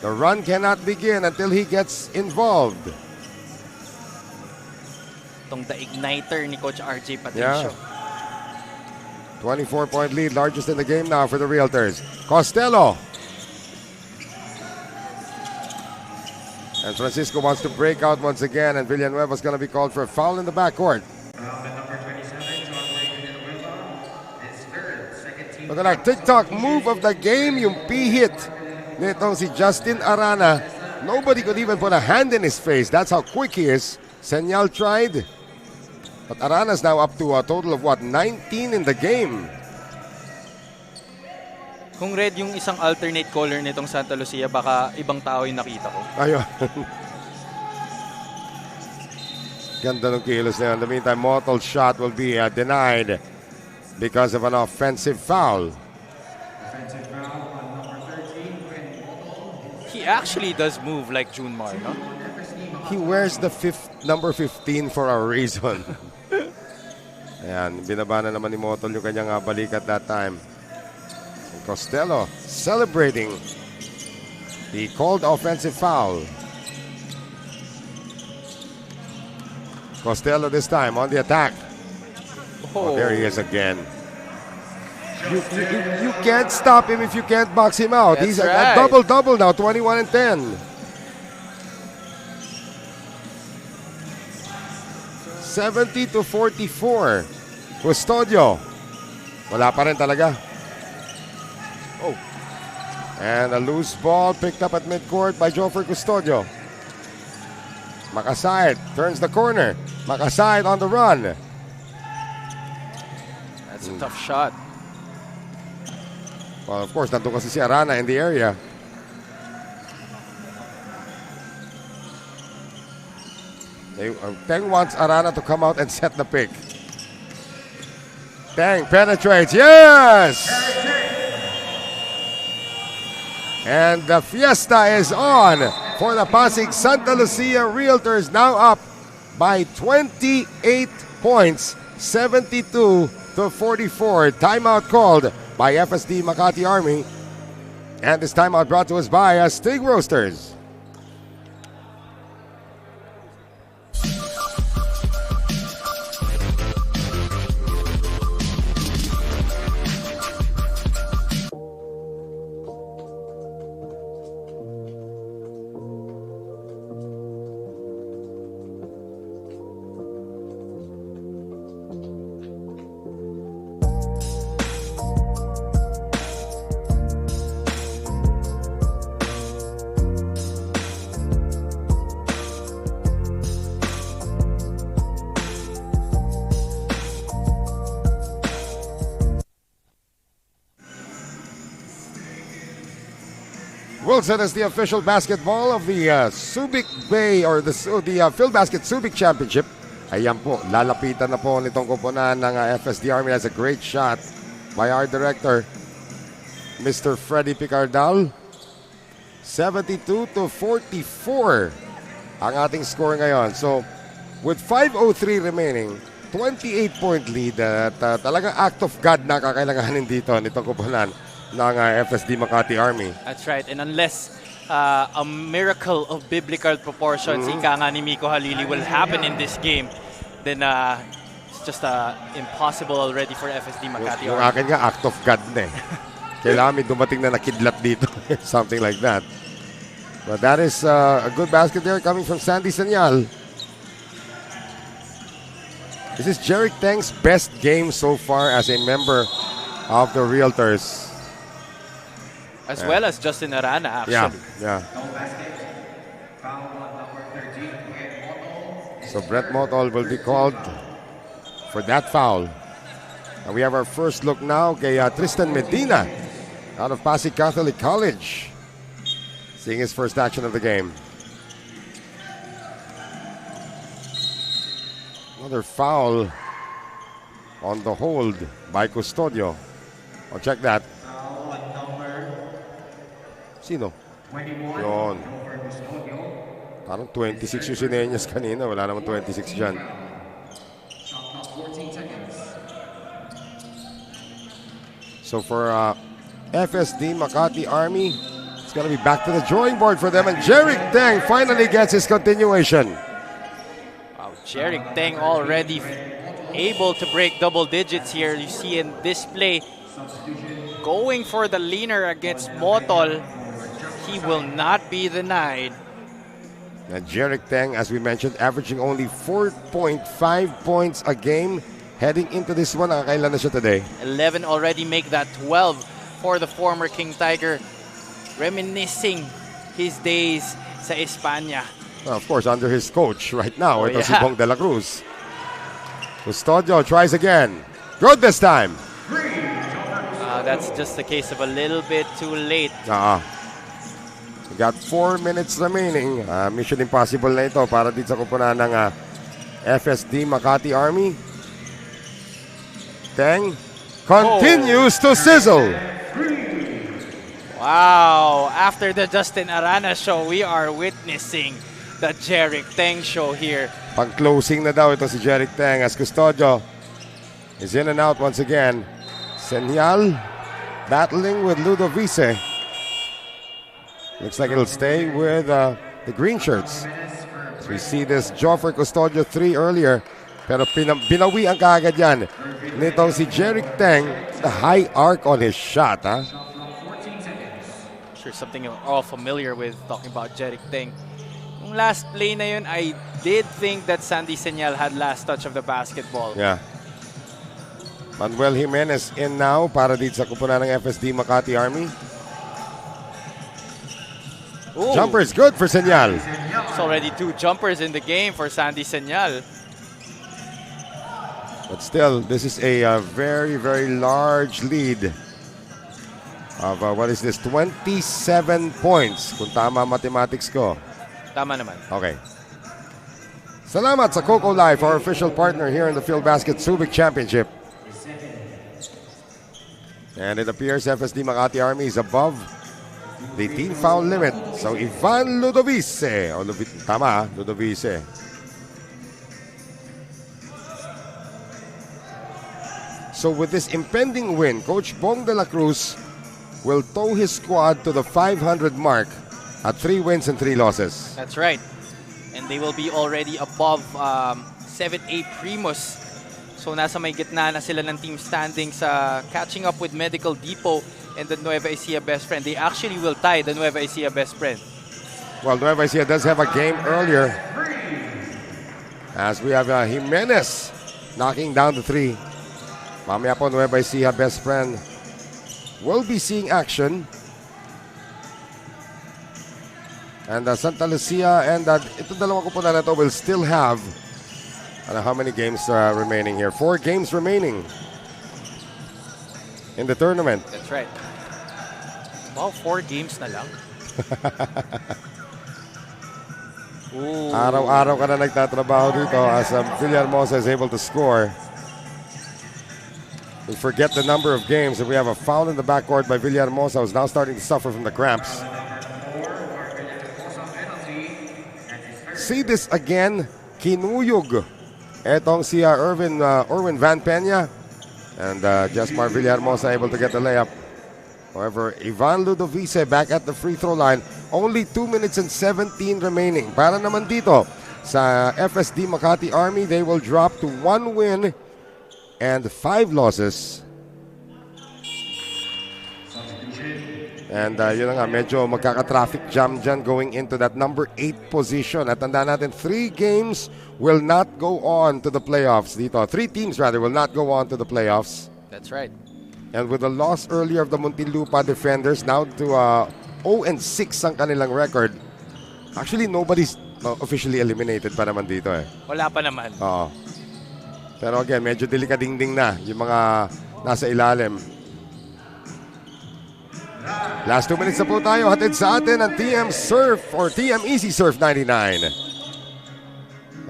Speaker 1: The run cannot begin until he gets involved.
Speaker 2: Itong the igniter ni Coach RJ Patricio.
Speaker 1: Yeah. 24-point lead, largest in the game now for the Realtors. Costello. And Francisco wants to break out once again, and Villanueva's going to be called for a foul in the backcourt. Look at that TikTok move of the game, yung P-hit nitong si Justin Arana. Nobody could even put a hand in his face. That's how quick he is. Senyal tried. But Arana's now up to a total of 19 in the game.
Speaker 2: Kung red yung isang alternate color nitong Santa Lucia, baka ibang tao yung nakita ko.
Speaker 1: Ayun. Ganda ng kilos na yun. In the meantime, Motol's shot will be denied because of an offensive foul.
Speaker 3: Offensive foul on number 13.
Speaker 2: He actually does move like Junmar, no?
Speaker 1: He wears the number 15 for a reason. Ayan, binaba na naman ni Motol yung kanyang balikat that time. And Costello celebrating the called offensive foul. Costello this time on the attack. Oh, there he is again. You can't stop him if you can't box him out.
Speaker 2: That's
Speaker 1: He's
Speaker 2: right.
Speaker 1: a double-double now, 21 and 10. 70-44. Custodio. Wala pa rin talaga. Oh. And a loose ball picked up at midcourt by Joffrey Custodio. Makasayed turns the corner. Makasayed on the run.
Speaker 2: That's a tough shot.
Speaker 1: Well, of course, nandun kasi si Arana in the area. Teng wants Arana to come out and set the pick. Teng penetrates. Yes! And the fiesta is on for the Pasig Santa Lucia Realtors, now up by 28 points, 72-44. Timeout called by FSD Makati Army. And this timeout brought to us by Stig Roasters. Wilson is the official basketball of the Subic Bay or the Field Basket Subic Championship. Ayan po, lalapitan na po nitong kupunan ng FSD Army. That's a great shot by our director, Mr. Freddy Picardal. 72-44 ang ating score ngayon. So, with 5:03 remaining, 28-point lead at talagang act of God na kakailanganin dito nitong kupunan ng FSD Makati Army.
Speaker 2: That's right. And unless a miracle of biblical proportions, ika nga ni Miko Halili, will happen in this game, then it's just impossible already for FSD Makati
Speaker 1: Yung
Speaker 2: Army.
Speaker 1: akin nga, act of God na eh. Kailangan may dumating na nakidlat dito. Something like that. But that is a good basket there coming from Sandy Senyal. This is Jerick Teng's best game so far as a member of the Realtors.
Speaker 2: As well as Justin Arana, actually.
Speaker 1: Yeah.
Speaker 3: No basket. Foul on number 13. Motol.
Speaker 1: So Brett Motol will be called for that foul. And we have our first look now kay Tristan Medina out of Pasig Catholic College. Seeing his first action of the game. Another foul on the hold by Custodio. Oh, check that.
Speaker 3: Foul on number
Speaker 1: Sino?
Speaker 3: 21.
Speaker 1: Yun.
Speaker 3: Over Custodio.
Speaker 1: Parang 26 yung sinenyas kanina. Wala naman 26 dyan.
Speaker 3: Shot clock 14 seconds.
Speaker 1: So for FSD Makati Army, it's going to be back to the drawing board for them. And Jerick Teng finally gets his continuation.
Speaker 2: Wow, Jerick Teng already able to break double digits here. You see in this play, going for the leaner against Motol. He will not be denied.
Speaker 1: And Jeric Teng, as we mentioned, averaging only 4.5 points a game heading into this one. Nakakailan na siya today?
Speaker 2: 11 already, make that 12 for the former King Tiger. Reminiscing his days sa Espanya.
Speaker 1: Well, of course, under his coach right now, ito si Bong de la Cruz. Custodio tries again. Good this time.
Speaker 2: That's just the case of a little bit too late.
Speaker 1: We got 4 minutes remaining. Mission impossible na ito para dito sa kupunan ng FSD Makati Army. Teng continues to sizzle.
Speaker 2: Wow, after the Justin Arana show, we are witnessing the Jeric Teng show here.
Speaker 1: Pang-closing na daw ito si Jeric Teng as Custodio is in and out once again. Senyal battling with Ludovice. Looks like it'll stay with the green shirts. So we see this Joffrey Custodio 3 earlier. Pero binawi ang kaagad yan. Nitong si Jeric Teng, the high arc on his shot.
Speaker 2: Sure, something you're all familiar with talking about Jeric Teng. Yung last play na yun, I did think that Sandy Senyal had last touch of the basketball.
Speaker 1: Yeah. Manuel Jimenez in now para dito sa kupunan ng FSD Makati Army.
Speaker 2: Ooh.
Speaker 1: Jumper is good for Senyal.
Speaker 2: It's already 2 jumpers in the game for Sandy Senyal.
Speaker 1: But still, this is a very, very large lead of, what is this, 27 points. Kung tama mathematics ko.
Speaker 2: Tama naman.
Speaker 1: Okay. Salamat sa Coco Life, our official partner here in the Field Basket Subic Championship. And it appears FSD Makati Army is above the team foul limit. So Ivan Ludovice. Tama, Ludovice. So with this impending win, Coach Bong de la Cruz will tow his squad to the 500 mark at 3 wins and 3 losses.
Speaker 2: That's right. And they will be already above 7A Primus. So nasa may gitna na sila ng team standings, catching up with Medical Depot and the Nueva Ecija Best Friend. They actually will tie the Nueva Ecija Best Friend.
Speaker 1: Well, Nueva Ecija does have a game earlier, as we have Jimenez knocking down the 3. Mamaya po, Nueva Ecija Best Friend will be seeing action. And Santa Lucia and ito dalawang kupunan na ito will still have how many games remaining here? 4 games remaining in the tournament.
Speaker 2: That's right. Wow, 4 games na lang.
Speaker 1: Araw-araw ka na nagtatrabaho dito as Villahermosa is able to score. We forget the number of games, and we have a foul in the backcourt by Villahermosa, who's now starting to suffer from the cramps. See this again, kinuyog. Etong si Erwin Van Peña, and Jesmar Villahermosa able to get the layup. However, Ivan Ludovice back at the free throw line. Only 2 minutes and 17 remaining. Para naman dito sa FSD Makati Army, they will drop to 1 win and 5 losses. And yun na nga, medyo magkaka-traffic jam dyan going into that number 8 position. At tandaan natin, 3 games will not go on to the playoffs dito. 3 teams rather will not go on to the playoffs.
Speaker 2: That's right.
Speaker 1: And with the loss earlier of the Muntinlupa defenders, now to 0-6 ang kanilang record. Actually, nobody's officially eliminated pa naman dito eh.
Speaker 2: Wala pa naman.
Speaker 1: Oo. Pero again, medyo delikadingding na yung mga nasa ilalim. Last 2 minutes na po tayo. Hatid sa atin ang TM Surf or TM Easy Surf 99.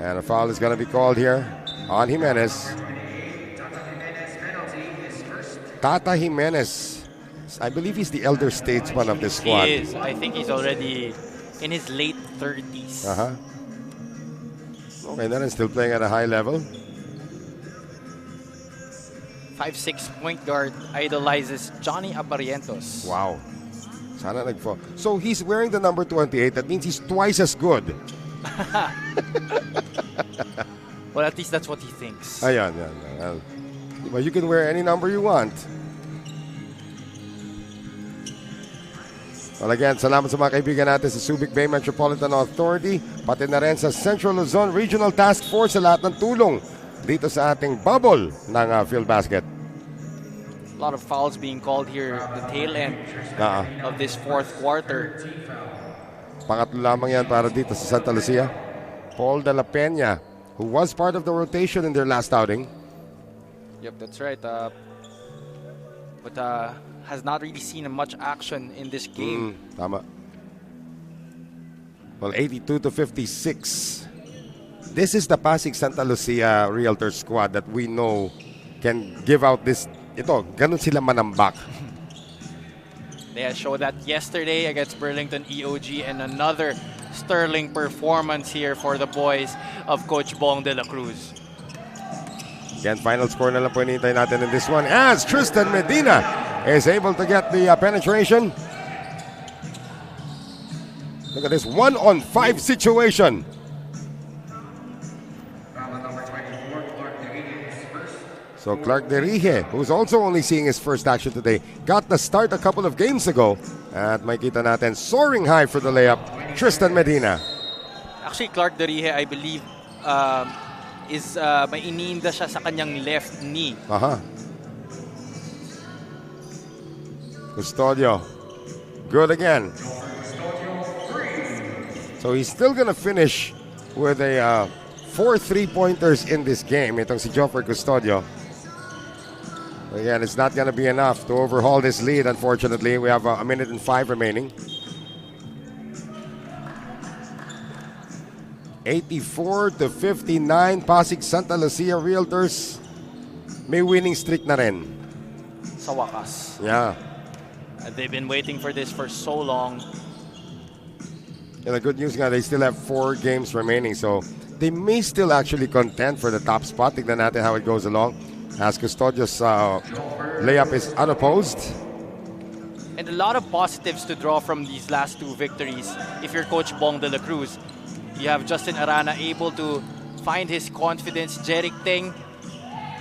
Speaker 1: And a foul is going to be called here on Jimenez. Tata Jimenez. I believe he's the elder statesman of this squad.
Speaker 2: He is. I think he's already in his late 30s.
Speaker 1: Okay, then still playing at a high level.
Speaker 2: 5'6" point guard, idolizes Johnny Abarientos.
Speaker 1: Wow. Sana nag-fall. So he's wearing the number 28. That means he's twice as good.
Speaker 2: Well, at least that's what he thinks.
Speaker 1: Ayan, yan. Well, you can wear any number you want. Well, again, salamat sa mga kaibigan natin sa Subic Bay Metropolitan Authority, pati na rin sa Central Luzon Regional Task Force sa lahat ng tulong dito sa ating bubble ng field basket.
Speaker 2: A lot of fouls being called here at the tail end of this fourth quarter.
Speaker 1: Pangatlo lamang yan para dito sa Santa Lucia. Paul de la Peña, who was part of the rotation in their last outing.
Speaker 2: Yep, that's right. But has not really seen much action in this game.
Speaker 1: Tama. Well, 82-56. This is the Pasig Santa Lucia Realtors squad that we know can give out this. Ito, ganun sila manambak.
Speaker 2: They showed that yesterday against Burlington EOG, and another sterling performance here for the boys of Coach Bong de la Cruz.
Speaker 1: Again, final score na lang po hinihintay natin in this one as Tristan Medina is able to get the penetration. Look at this 1-on-5 situation. So Clark Derije, who's also only seeing his first action today, got the start a couple of games ago. At makita natin, soaring high for the layup, Tristan Medina.
Speaker 2: Actually, Clark Derije, I believe, is may iniinda siya sa kanyang left knee.
Speaker 1: Custodio, good again. So he's still gonna finish with a 4 3-pointers in this game. Itong si Joffrey Custodio. Again, it's not gonna be enough to overhaul this lead, unfortunately. We have a minute and 5 remaining. 84-59, Pasig Santa Lucia Realtors. May winning streak na rin.
Speaker 2: Sa wakas.
Speaker 1: Yeah.
Speaker 2: They've been waiting for this for so long.
Speaker 1: And the good news nga, they still have 4 games remaining. So they may still actually contend for the top spot. Tignan natin how it goes along. As Custodio's layup is unopposed.
Speaker 2: And a lot of positives to draw from these last 2 victories. If you're Coach Bong de la Cruz, you have Justin Arana able to find his confidence. Jeric Teng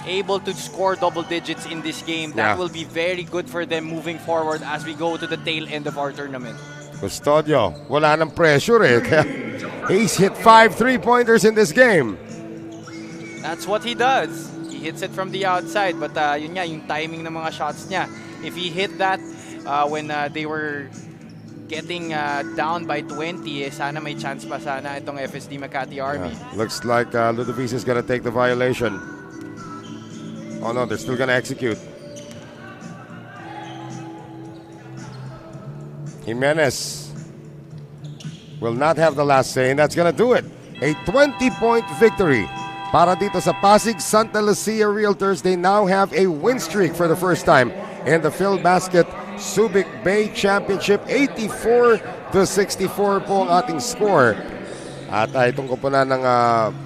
Speaker 2: able to score double digits in this game. That will be very good for them moving forward as we go to the tail end of our tournament.
Speaker 1: Custodio, wala nang pressure eh. He's hit 5 3-pointers in this game.
Speaker 2: That's what he does. He hits it from the outside, but yun nga, yung timing ng mga shots niya. If he hit that when they were getting down by 20, sana may chance pa sana itong FSD Makati Army.
Speaker 1: Looks like Ludovic is gonna take the violation. Oh no, they're still gonna execute. Jimenez will not have the last say, and that's gonna do it. A 20-point victory para dito sa Pasig Santa Lucia Realtors. They now have a win streak for the first time in the Phil Basket Subic Bay Championship. 84-64 po ang ating score. At itong koponan ng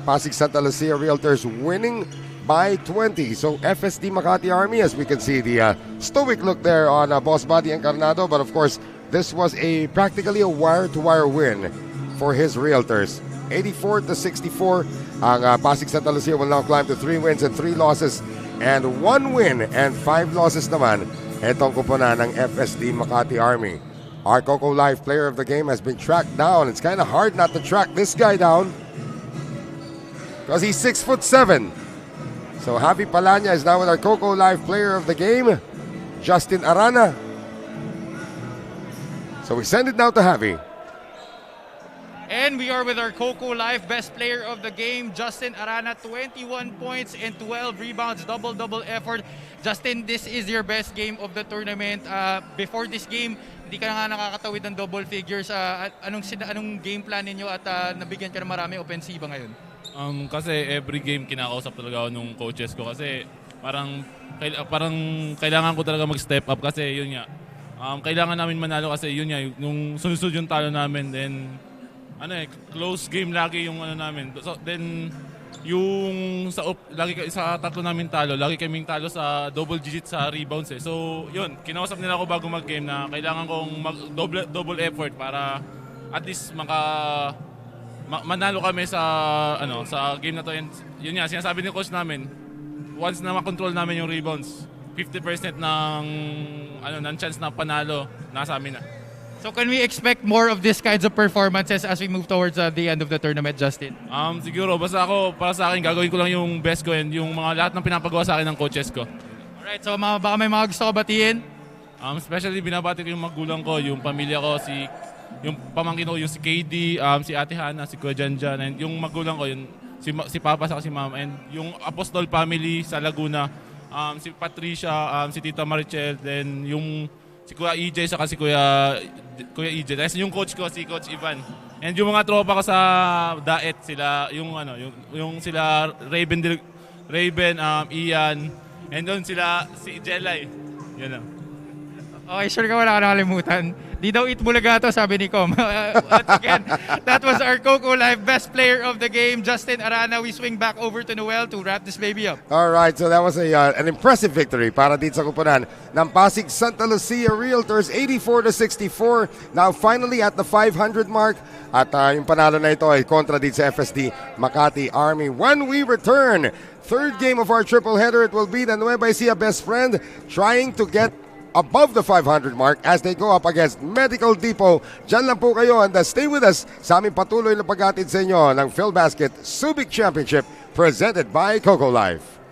Speaker 1: Pasig Santa Lucia Realtors winning by 20. So FSD Makati Army, as we can see the stoic look there on Boss Buddy Encarnado. But of course, this was practically a wire-to-wire win for his Realtors. 84-64. Ang Pasig Santa Lucia will now climb to 3 wins and 3 losses. And 1 win and 5 losses naman itong kuponan ng FSD Makati Army. Our Coco Life player of the game has been tracked down. It's kind of hard not to track this guy down because he's 6'7". So Javi Palanya is now with our Coco Life player of the game, Justin Arana. So we send it now to Javi.
Speaker 2: And we are with our Coco Life best player of the game, Justin Arana. 21 points and 12 rebounds, double-double effort. Justin, this is your best game of the tournament. Before this game, hindi ka na nga nakakatawid ng double figures. Anong game plan ninyo at nabigyan ka na marami opensiba ngayon?
Speaker 5: Kasi every game kinakausap talaga ako nung coaches ko kasi parang kailangan ko talaga mag-step up kasi yun nga. Kailangan namin manalo kasi yun nga, nung sunod-sunod yung talo namin, then close game lagi yung namin. So then yung lagi sa tatlo namin talo, lagi kaming talo sa double digit sa rebounds eh. So yun, kinausap nila ako bago mag-game na kailangan kong mag double effort para at least manalo kami sa game na to. And yun nga, sinasabi ni coach namin, once na makontrol namin yung rebounds, 50% ng chance na panalo nasa amin na.
Speaker 2: So can we expect more of these kinds of performances as we move towards the end of the tournament, Justin?
Speaker 5: Siguro, basta ako, para sa akin, gagawin ko lang yung best ko and yung mga lahat ng pinapagawa sa akin ng coaches ko.
Speaker 2: Alright, so baka may mga gusto ko batiin?
Speaker 5: Especially, binabati ko yung magulang ko, yung pamilya ko, yung pamangkin ko, yung si KD, si Ate Hana, si Kuya Janjan, and yung magulang ko, si Papa sa si Mama, and yung Apostol family sa Laguna, si Patricia, si Tita Marichel, then yung si Kuya EJ saka si Kuya EJ. Tapos yung coach ko, si Coach Ivan. And yung mga tropa ko sa Daet, sila yung sila Raven, Ian, and doon sila si Jelay. Yun na.
Speaker 2: Okay, sure ka wala ka nakalimutan. Di daw eat bulaga to, sabi ni Com. Once again, that was our Coco Live best player of the game, Justin Arana. We swing back over to Noel to wrap this baby up.
Speaker 1: Alright, so that was an impressive victory para dito sa kupunan ng Pasig Santa Lucia Realtors, 84-64. Now finally at the 500 mark. At yung panalo na ito ay kontra dito sa FSD Makati Army. When we return, third game of our tripleheader, it will be the Nueva Ecija best friend trying to get above the 500 mark as they go up against Medical Depot. Diyan lang po kayo and stay with us sa aming patuloy na paghatid sa inyo ng PhilBasket Subic Championship presented by Coco Life.